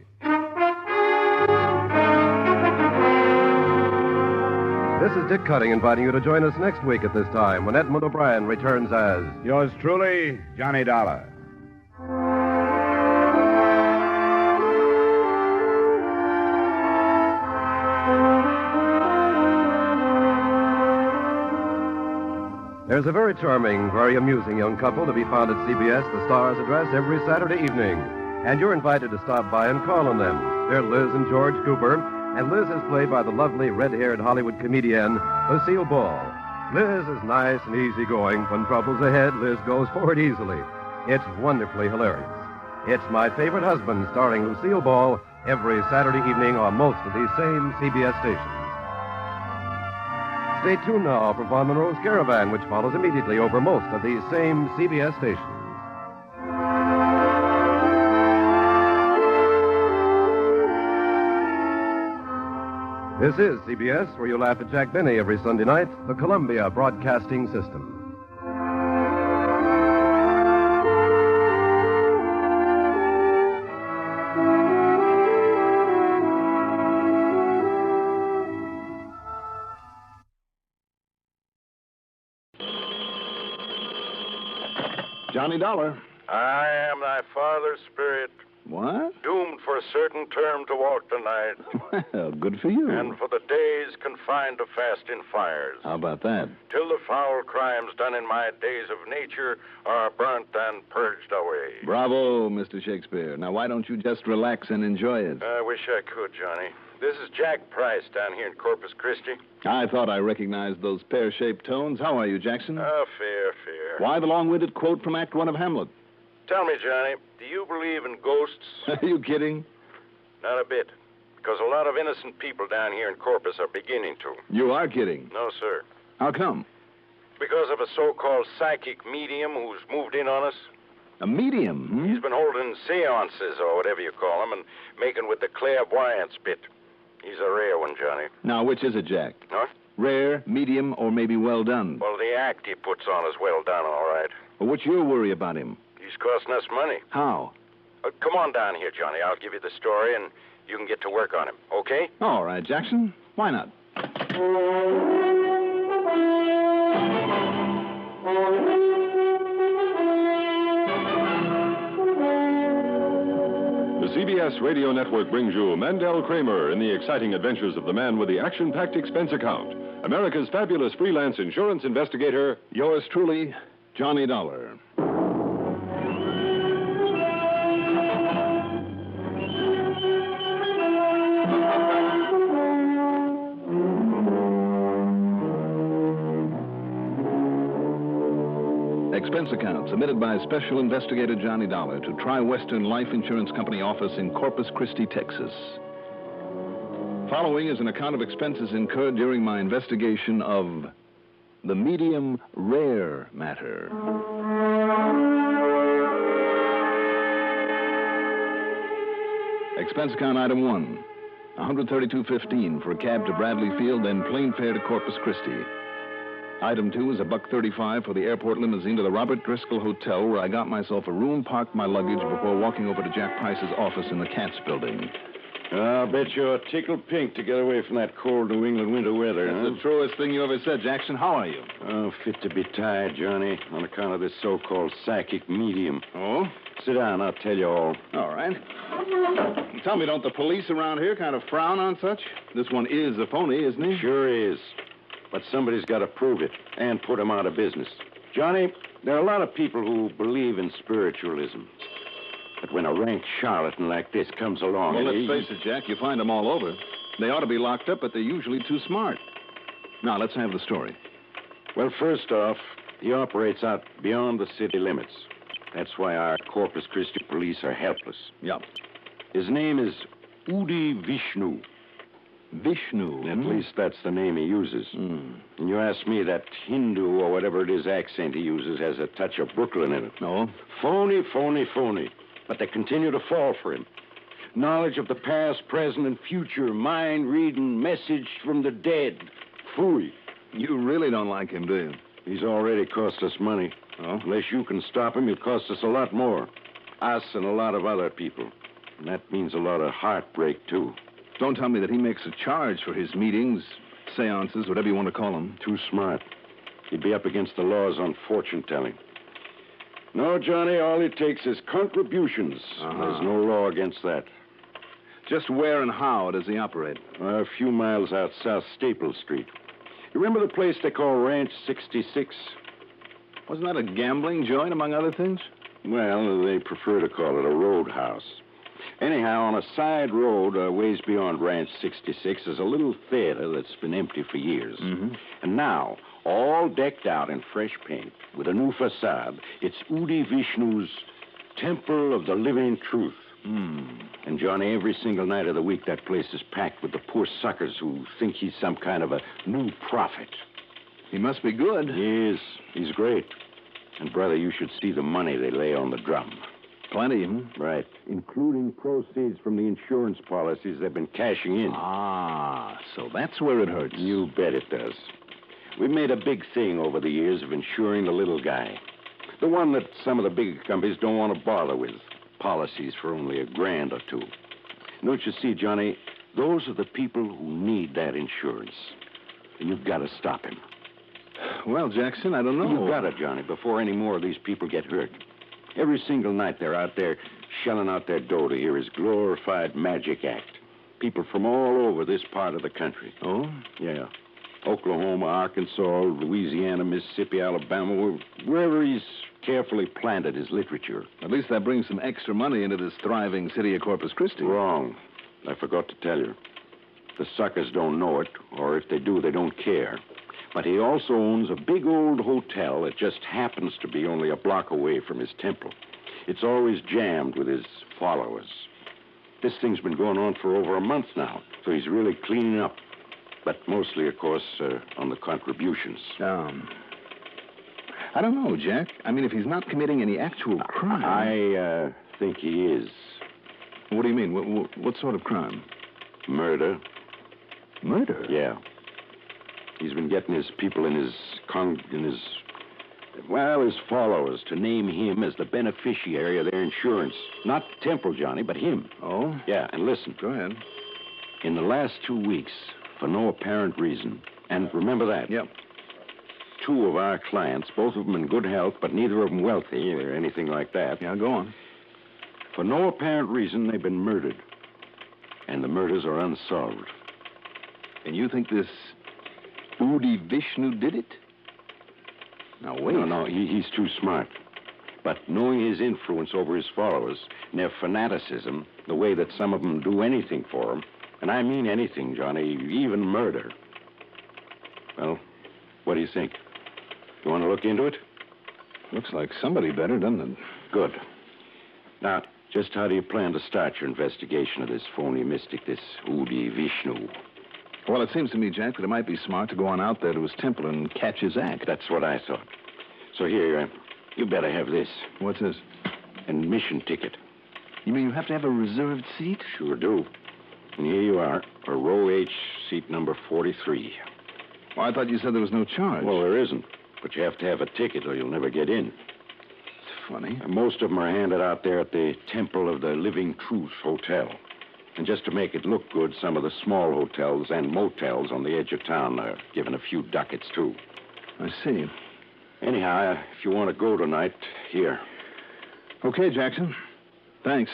This is Dick Cutting inviting you to join us next week at this time when Edmund O'Brien returns as... Yours truly, Johnny Dollar. There's a very charming, very amusing young couple to be found at CBS, the Star's address, every Saturday evening. And you're invited to stop by and call on them. They're Liz and George Cooper, and Liz is played by the lovely red-haired Hollywood comedian Lucille Ball. Liz is nice and easygoing. When trouble's ahead, Liz goes for it easily. It's wonderfully hilarious. It's My Favorite Husband, starring Lucille Ball, every Saturday evening on most of these same CBS stations. Stay tuned now for Von Monroe's Caravan, which follows immediately over most of these same CBS stations. This is CBS, where you laugh at Jack Benny every Sunday night, the Columbia Broadcasting System. Johnny Dollar. I am thy father's spirit, What? Doomed for a certain term to walk the night. Well, good for you. And for the days confined to fasting fires. How about that? Till the foul crimes done in my days of nature are burnt and purged away. Bravo, Mr. Shakespeare. Now, why don't you just relax and enjoy it? I wish I could, Johnny. This is Jack Price down here in Corpus Christi. I thought I recognized those pear-shaped tones. How are you, Jackson? Fair. Why the long-winded quote from Act 1 of Hamlet? Tell me, Johnny, do you believe in ghosts? Are you kidding? Not a bit. Because a lot of innocent people down here in Corpus are beginning to. You are kidding. No, sir. How come? Because of a so-called psychic medium who's moved in on us. A medium? Hmm? He's been holding seances, or whatever you call them, and making with the clairvoyance bit. He's a rare one, Johnny. Now, which is it, Jack? Huh? Rare, medium, or maybe well done? Well, the act he puts on is well done, all right. Well, what's your worry about him? He's costing us money. How? Come on down here, Johnny. I'll give you the story, and you can get to work on him, okay? All right, Jackson. Why not? The CBS Radio Network brings you Mandel Kramer in the exciting adventures of the man with the action-packed expense account. America's fabulous freelance insurance investigator, yours truly, Johnny Dollar. Expense account submitted by Special Investigator Johnny Dollar to Tri-Western Life Insurance Company office in Corpus Christi, Texas. Following is an account of expenses incurred during my investigation of the medium rare matter. Expense account item 1, $132.15 for a cab to Bradley Field, then plane fare to Corpus Christi. Item 2 is $1.35 for the airport limousine to the Robert Driscoll Hotel, where I got myself a room, parked my luggage before walking over to Jack Price's office in the Katz building. I'll bet you're tickled pink to get away from that cold New England winter weather. That's the truest thing you ever said, Jackson. How are you? Oh, fit to be tired, Johnny, on account of this so-called psychic medium. Oh? Sit down, I'll tell you all. All right. Tell me, don't the police around here kind of frown on such? This one is a phony, isn't he? Sure is. But somebody's got to prove it and put him out of business. Johnny, there are a lot of people who believe in spiritualism. But when a rank charlatan like this comes along... Well, let's face it, Jack, you find them all over. They ought to be locked up, but they're usually too smart. Now, let's have the story. Well, first off, he operates out beyond the city limits. That's why our Corpus Christi police are helpless. Yeah. His name is Udi Vishnu. Vishnu? At least that's the name he uses. And you ask me, that Hindu or whatever it is accent he uses has a touch of Brooklyn in it. No? Phony. But they continue to fall for him. Knowledge of the past, present, and future. Mind-reading, message from the dead. Phooey. You really don't like him, do you? He's already cost us money. Oh? Unless you can stop him, he'll cost us a lot more. Us and a lot of other people. And that means a lot of heartbreak, too. Don't tell me that he makes a charge for his meetings, seances, whatever you want to call them. Too smart. He'd be up against the laws on fortune-telling. No, Johnny, all it takes is contributions. There's no law against that. Just where and how does he operate? A few miles out South Staple Street. You remember the place they call Ranch 66? Wasn't that a gambling joint, among other things? Well, they prefer to call it a roadhouse. Anyhow, on a side road ways beyond Ranch 66 is a little theater that's been empty for years. Mm-hmm. And now, all decked out in fresh paint, with a new facade, it's Udi Vishnu's Temple of the Living Truth. And, Johnny, every single night of the week, that place is packed with the poor suckers who think he's some kind of a new prophet. He must be good. He is. He's great. And, brother, you should see the money they lay on the drum. Plenty, Right. Including proceeds from the insurance policies they've been cashing in. Ah, so that's where it hurts. You bet it does. We've made a big thing over the years of insuring the little guy. The one that some of the big companies don't want to bother with. Policies for only $1,000 or $2,000. Don't you see, Johnny? Those are the people who need that insurance. And you've got to stop him. Well, Jackson, I don't know. You've got to, Johnny, before any more of these people get hurt. Every single night they're out there shelling out their dough to hear his glorified magic act. People from all over this part of the country. Oh? Yeah. Oklahoma, Arkansas, Louisiana, Mississippi, Alabama, wherever he's carefully planted his literature. At least that brings some extra money into this thriving city of Corpus Christi. Wrong. I forgot to tell you. The suckers don't know it, or if they do, they don't care. But he also owns a big old hotel that just happens to be only a block away from his temple. It's always jammed with his followers. This thing's been going on for over a month now, so he's really cleaning up. But mostly, of course, on the contributions. I don't know, Jack. I mean, if he's not committing any actual crime... I think he is. What do you mean? What sort of crime? Murder. Murder? Yeah. He's been getting his people in his followers to name him as the beneficiary of their insurance. Not Temple, Johnny, but him. Oh? Yeah, and listen. Go ahead. In the last 2 weeks, for no apparent reason, and remember that. Yep. 2 of our clients, both of them in good health, but neither of them wealthy or anything like that. Yeah, go on. For no apparent reason, they've been murdered. And the murders are unsolved. And you think this Udi Vishnu did it? Now, wait. No, he's too smart. But knowing his influence over his followers and their fanaticism, the way that some of them do anything for him, and I mean anything, Johnny, even murder. Well, what do you think? You want to look into it? Looks like somebody better, doesn't it? Good. Now, just how do you plan to start your investigation of this phony mystic, this Udi Vishnu? Well, it seems to me, Jack, that it might be smart to go on out there to his temple and catch his act. That's what I thought. So here, you better have this. What's this? An admission ticket. You mean you have to have a reserved seat? Sure do. And here you are, for row H, seat number 43. Well, I thought you said there was no charge. Well, there isn't. But you have to have a ticket or you'll never get in. It's funny. And most of them are handed out there at the Temple of the Living Truth Hotel. And just to make it look good, some of the small hotels and motels on the edge of town are given a few ducats, too. I see. Anyhow, if you want to go tonight, here. Okay, Jackson. Thanks.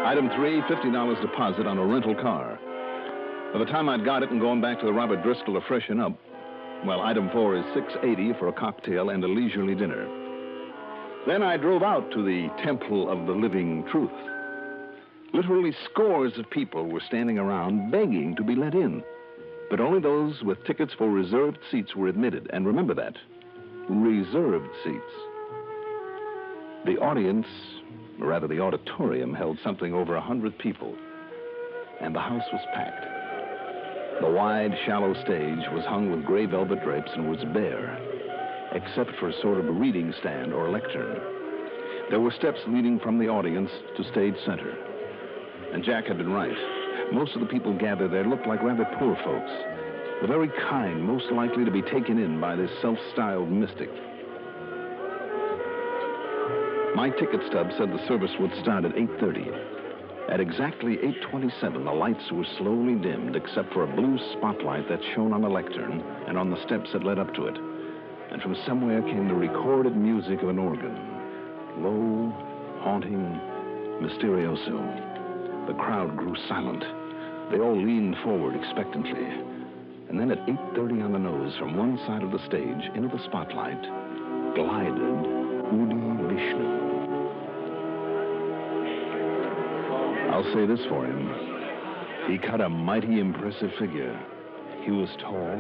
Item 3, $50 deposit on a rental car. By the time I'd got it and going back to the Robert Driscoll to freshen up, well, item 4 is $6.80 for a cocktail and a leisurely dinner. Then I drove out to the Temple of the Living Truth. Literally scores of people were standing around begging to be let in. But only those with tickets for reserved seats were admitted. And remember that. Reserved seats. The audience, or rather the auditorium, held something over 100 people. And the house was packed. The wide, shallow stage was hung with gray velvet drapes and was bare, except for a sort of reading stand or lectern. There were steps leading from the audience to stage center. And Jack had been right. Most of the people gathered there looked like rather poor folks. The very kind most likely to be taken in by this self-styled mystic. My ticket stub said the service would start at 8:30. At exactly 8:27, the lights were slowly dimmed except for a blue spotlight that shone on the lectern and on the steps that led up to it. And from somewhere came the recorded music of an organ. Low, haunting, mysterioso. The crowd grew silent. They all leaned forward expectantly. And then at 8:30 on the nose, from one side of the stage into the spotlight, glided Udi Vishnu. I'll say this for him. He cut a mighty impressive figure. He was tall,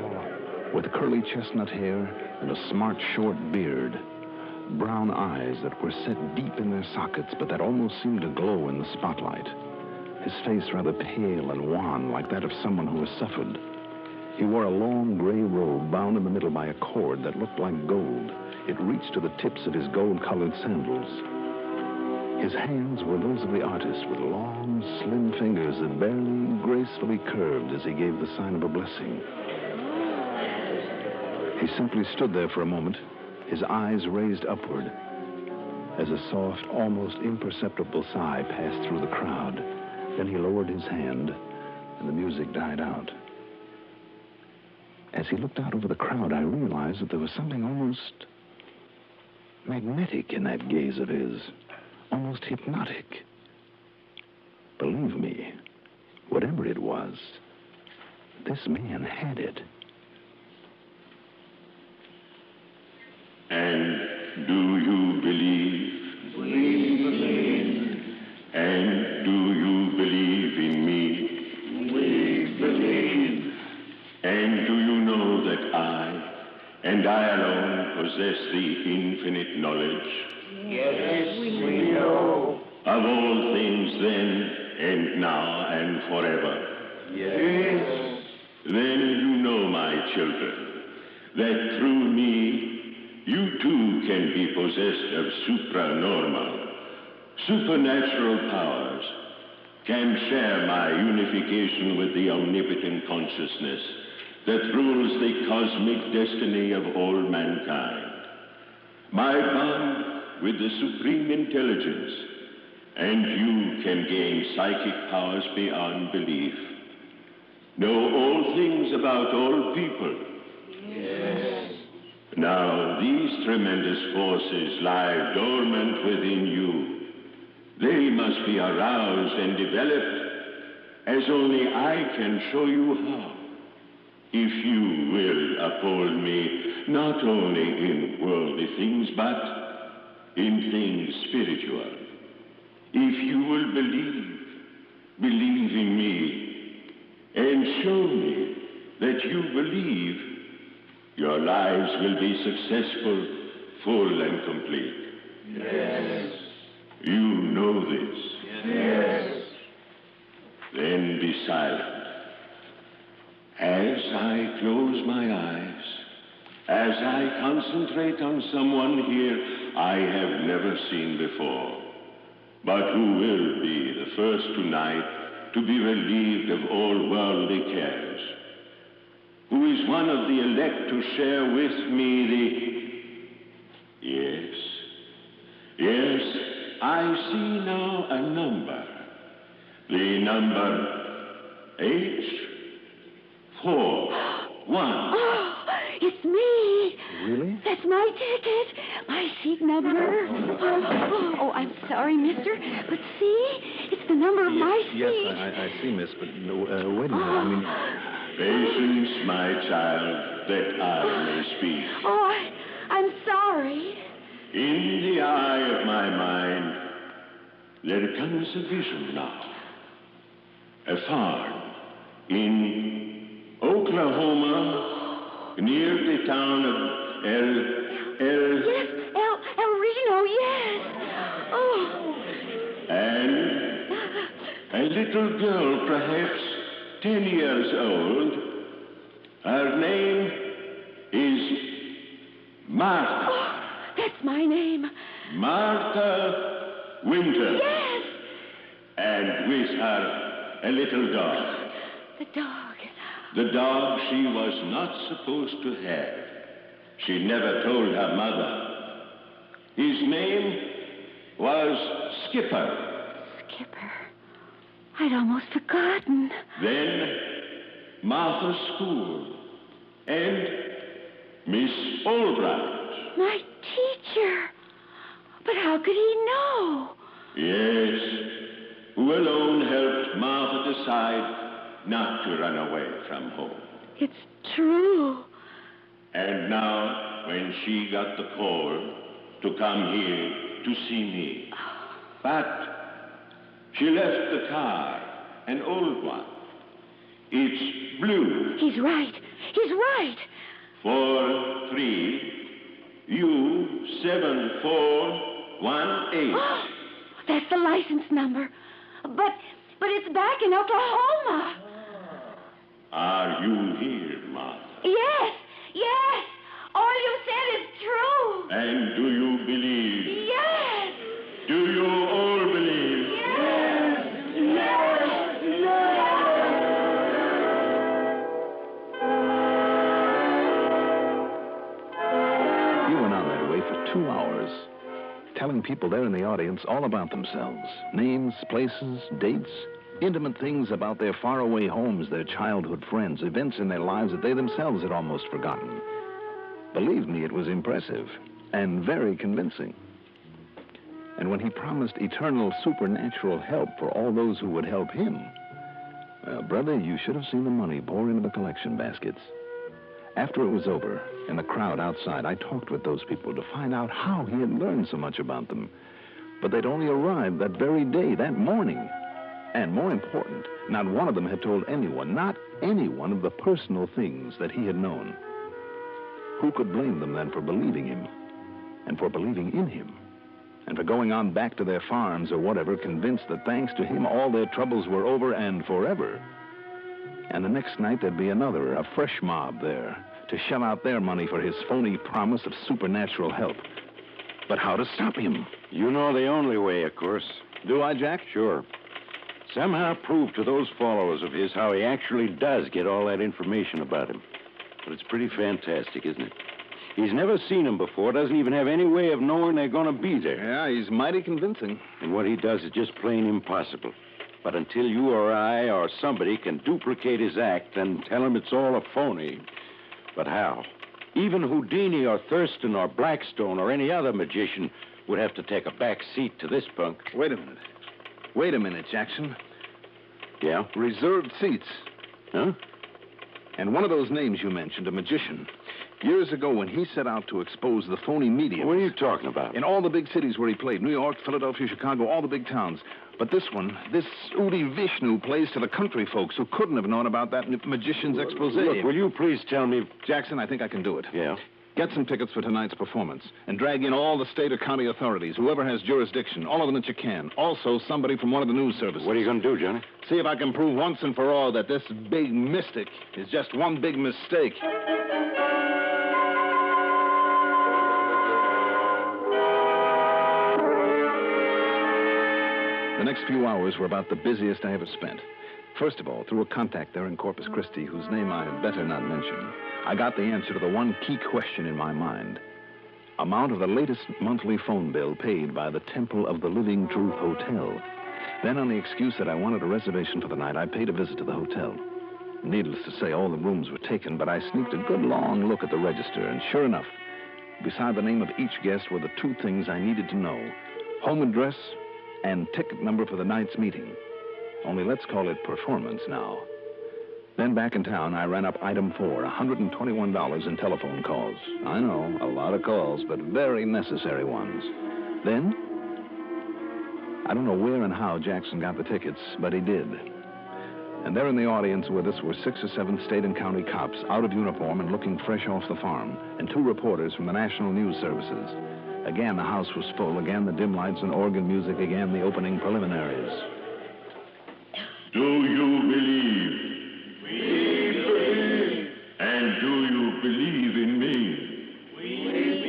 with curly chestnut hair and a smart, short beard. Brown eyes that were set deep in their sockets, but that almost seemed to glow in the spotlight. His face rather pale and wan, like that of someone who has suffered. He wore a long gray robe bound in the middle by a cord that looked like gold. It reached to the tips of his gold-colored sandals. His hands were those of the artist, with long, slim fingers that barely gracefully curved as he gave the sign of a blessing. He simply stood there for a moment, his eyes raised upward, as a soft, almost imperceptible sigh passed through the crowd. Then he lowered his hand, and the music died out. As he looked out over the crowd, I realized that there was something almost magnetic in that gaze of his, almost hypnotic. Believe me, whatever it was, this man had it. And do you believe? We believe. And do you believe in me? We believe. And do you know that I, and I alone, possess the infinite knowledge? Yes, we know. Of all things then, and now, and forever. Yes. Then you know, my children, that through me, you too can be possessed of supranormal, supernatural powers, can share my unification with the omnipotent consciousness that rules the cosmic destiny of all mankind. My bond with the supreme intelligence, and you can gain psychic powers beyond belief. Know all things about all people. Yes. Now, these tremendous forces lie dormant within you. They must be aroused and developed, as only I can show you how. If you will uphold me, not only in worldly things, but in things spiritual. If you will believe in me, and show me that you believe, your lives will be successful, full, and complete. Yes. You know this. Yes. Then be silent. As I close my eyes, as I concentrate on someone here I have never seen before, but who will be the first tonight to be relieved of all worldly cares, who is one of the elect to share with me Yes, I see now a number. The number H41. Oh, it's me. Really? That's my ticket. My seat number. Oh, I'm sorry, mister. But see, it's the number of my seat. Yes, I see, miss, but no, wait a minute. I mean... Patience, my child, that I may speak. Oh, I'm sorry. In the eye of my mind, there comes a vision now. A farm in Oklahoma, near the town of Yes, El Reno, yes. Oh. And a little girl, perhaps 10 years old. Her name is Martha. Oh, that's my name. Martha Winter. Yes. And with her, a little dog. The dog. The dog she was not supposed to have. She never told her mother. His name was Skipper. Skipper. I'd almost forgotten. Then Martha's school. And Miss Albright. My teacher. But how could he know? Yes, who alone helped Martha decide not to run away from home. It's true. And now, when she got the call to come here to see me, but she left the car, an old one. It's blue. He's right. He's right. 43 U7418. Oh, that's the license number. But it's back in Oklahoma. Are you here, Martha? Yes. All you said is true. And do you believe? Yes. Do you all believe? Yes. You went on that way for 2 hours, telling people there in the audience all about themselves. Names, places, dates, Intimate things about their faraway homes, their childhood friends, events in their lives that they themselves had almost forgotten. Believe me, it was impressive and very convincing. And when he promised eternal supernatural help for all those who would help him, well, brother, you should have seen the money pour into the collection baskets. After it was over, in the crowd outside, I talked with those people to find out how he had learned so much about them. But they'd only arrived that very day, that morning. And more important, not one of them had told anyone, not anyone, of the personal things that he had known. Who could blame them then for believing him, and for believing in him, and for going on back to their farms or whatever, convinced that thanks to him all their troubles were over and forever? And the next night there'd be another, a fresh mob there, to shell out their money for his phony promise of supernatural help. But how to stop him? You know the only way, of course. Do I, Jack? Sure. Somehow prove to those followers of his how he actually does get all that information about him. But it's pretty fantastic, isn't it? He's never seen them before, doesn't even have any way of knowing they're going to be there. Yeah, he's mighty convincing. And what he does is just plain impossible. But until you or I or somebody can duplicate his act, then tell him it's all a phony. But how? Even Houdini or Thurston or Blackstone or any other magician would have to take a back seat to this punk. Wait a minute. Wait a minute, Jackson. Yeah? Reserved seats. Huh? And one of those names you mentioned, a magician. Years ago, when he set out to expose the phony mediums... What are you talking about? In all the big cities where he played, New York, Philadelphia, Chicago, all the big towns. But this one, this Udi Vishnu, plays to the country folks who couldn't have known about that magician's expose. Look, will you please tell me... Jackson, I think I can do it. Yeah? Get some tickets for tonight's performance and drag in all the state or county authorities, whoever has jurisdiction, all of them that you can. Also, somebody from one of the news services. What are you going to do, Johnny? See if I can prove once and for all that this big mystic is just one big mistake. The next few hours were about the busiest I ever spent. First of all, through a contact there in Corpus Christi, whose name I had better not mention, I got the answer to the one key question in my mind. Amount of the latest monthly phone bill paid by the Temple of the Living Truth Hotel. Then, on the excuse that I wanted a reservation for the night, I paid a visit to the hotel. Needless to say, all the rooms were taken, but I sneaked a good long look at the register, and sure enough, beside the name of each guest were the two things I needed to know: home address and ticket number for the night's meeting. Only let's call it performance now. Then back in town, I ran up item 4, $121 in telephone calls. I know, a lot of calls, but very necessary ones. Then, I don't know where and how Jackson got the tickets, but he did. And there in the audience with us were 6 or 7 state and county cops, out of uniform and looking fresh off the farm, and 2 reporters from the National News Services. Again, the house was full. Again, the dim lights and organ music. Again, the opening preliminaries. Do you believe? We believe. And do you believe in me? We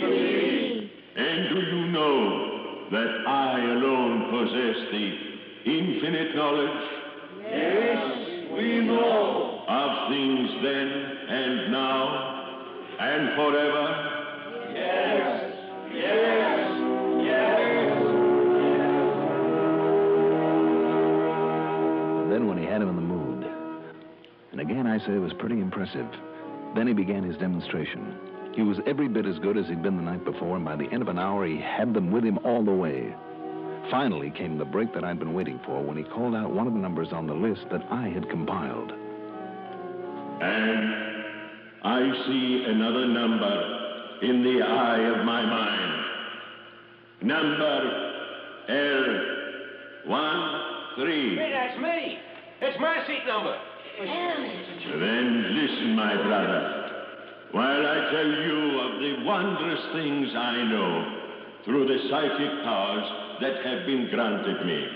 believe. And do you know that I alone possess the infinite knowledge? Yes, we know. Of things then and now and forever? Yes. Yes, yes. Then when he had him in the mood, and again I say it was pretty impressive, then he began his demonstration. He was every bit as good as he'd been the night before, and by the end of an hour he had them with him all the way. Finally came the break that I'd been waiting for when he called out one of the numbers on the list that I had compiled. And I see another number in the eye of my mind. Number L13. Hey, that's me. It's my seat number. Then listen, my brother, while I tell you of the wondrous things I know through the psychic powers that have been granted me.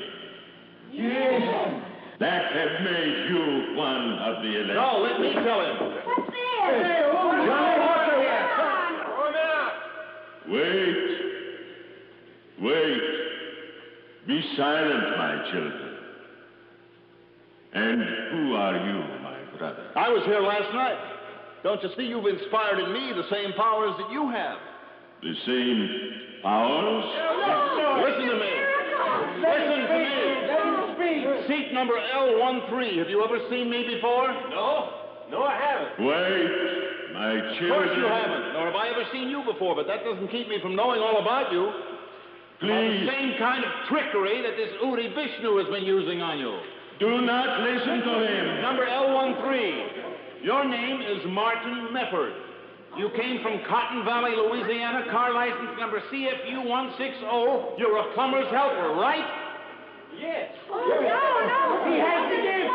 Yes. That have made you one of the elect. No, let me tell him. What's this? Hey, Johnny, what's here? Throw him out. Wait. Wait. Be silent, my children. And who are you, my brother? I was here last night. Don't you see you've inspired in me the same powers that you have? The same powers? Listen to me. Listen to me. Let him speak. seat number L13. Have you ever seen me before? No, I haven't. Wait, my Of children. course you haven't, nor have I ever seen you before, but that doesn't keep me from knowing all about you. About the Please. same kind of trickery that this Udi Vishnu has been using on you. Do not listen to him. Number L13. Your name is Martin Mefford. You came from Cotton Valley, Louisiana, car license number CFU 160. You're a plumber's helper, right? Yes. Oh, no. He has to give.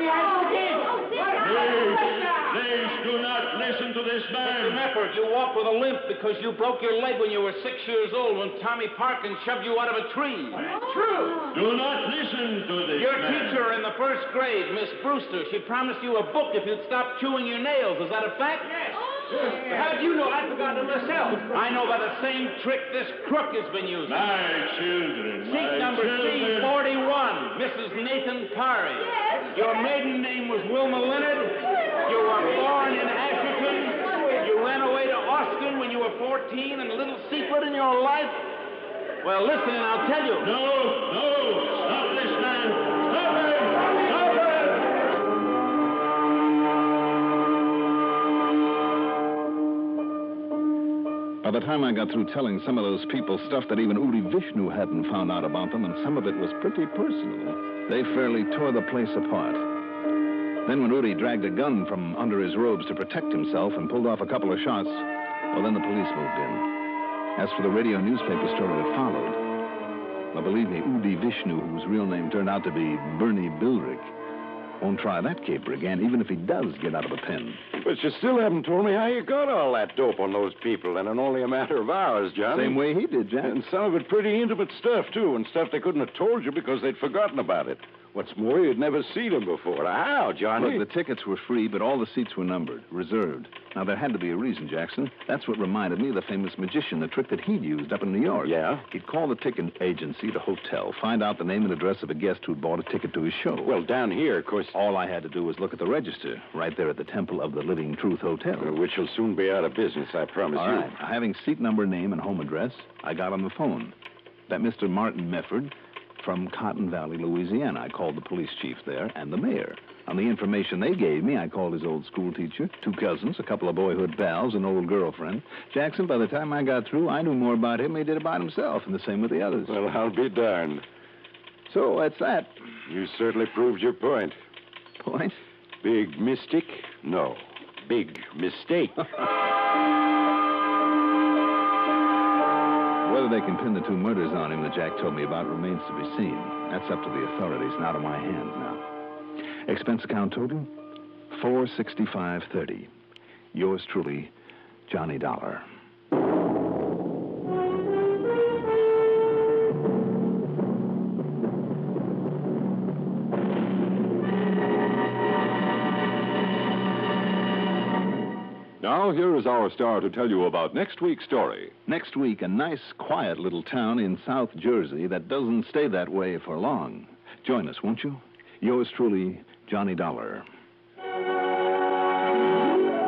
He has to give. Please do not listen to this man. Mr. Mefford, you walk with a limp because you broke your leg when you were 6 years old when Tommy Parkins shoved you out of a tree. True. Do not listen to this Your man. teacher in the first grade, Miss Brewster, she promised you a book if you'd stop chewing your nails. Is that a fact? Yes. How do you know? I forgot it myself. I know by the same trick this crook has been using. My children. Seat number C41, Mrs. Nathan Parry. Yes. Your maiden name was Wilma Leonard. You were born in Asherton. You ran away to Austin when you were 14, and a little secret in your life. Well, listen, and I'll tell you. No. Stop this man. Stop him. Stop him. By the time I got through telling some of those people stuff that even Udi Vishnu hadn't found out about them, and some of it was pretty personal, they fairly tore the place apart. Then when Udi dragged a gun from under his robes to protect himself and pulled off a couple of shots, well, then the police moved in. As for the radio newspaper story that followed, well, believe me, Udi Vishnu, whose real name turned out to be Bernie Billrick, won't try that caper again, even if he does get out of the pen. But you still haven't told me how you got all that dope on those people, and in only a matter of hours, Johnny. Same way he did, Jack. And some of it pretty intimate stuff, too, and stuff they couldn't have told you because they'd forgotten about it. What's more, you'd never seen them before. How, Johnny? Look, the tickets were free, but all the seats were numbered, reserved. Now, there had to be a reason, Jackson. That's what reminded me of the famous magician, the trick that he'd used up in New York. Yeah? He'd call the ticket agency, the hotel, find out the name and address of a guest who'd bought a ticket to his show. Well, down here, of course... All I had to do was look at the register, right there at the Temple of the Living Truth Hotel. Which will soon be out of business, I promise All you. right. Having seat number, name, and home address, I got on the phone. That Mr. Martin Mefford from Cotton Valley, Louisiana. I called the police chief there and the mayor. On the information they gave me, I called his old school teacher, 2 cousins, a couple of boyhood pals, an old girlfriend. Jackson, by the time I got through, I knew more about him than he did about himself, and the same with the others. Well, I'll be darned. So that's that. You certainly proved your point. Point? Big mystic? No. Big mistake. Whether they can pin the 2 murders on him that Jack told me about remains to be seen. That's up to the authorities and out of my hands now. Expense account total, $465.30. Yours truly, Johnny Dollar. Now, here is our star to tell you about next week's story. Next week, a nice, quiet little town in South Jersey that doesn't stay that way for long. Join us, won't you? Yours truly, Johnny Dollar.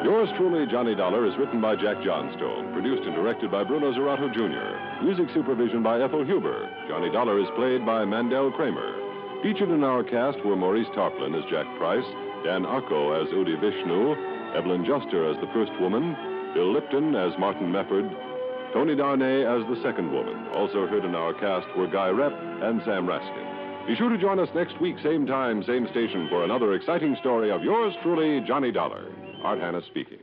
Yours truly, Johnny Dollar, is written by Jack Johnstone, produced and directed by Bruno Zerato Jr., music supervision by Ethel Huber. Johnny Dollar is played by Mandel Kramer. Featured in our cast were Maurice Tarplin as Jack Price, Dan Arco as Udi Vishnu, Evelyn Juster as the first woman, Bill Lipton as Martin Mefford, Tony Darnay as the second woman. Also heard in our cast were Guy Rep and Sam Raskin. Be sure to join us next week, same time, same station, for another exciting story of yours truly, Johnny Dollar. Art Hanna speaking.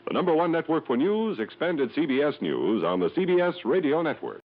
The #1 network for news, expanded CBS News on the CBS Radio Network.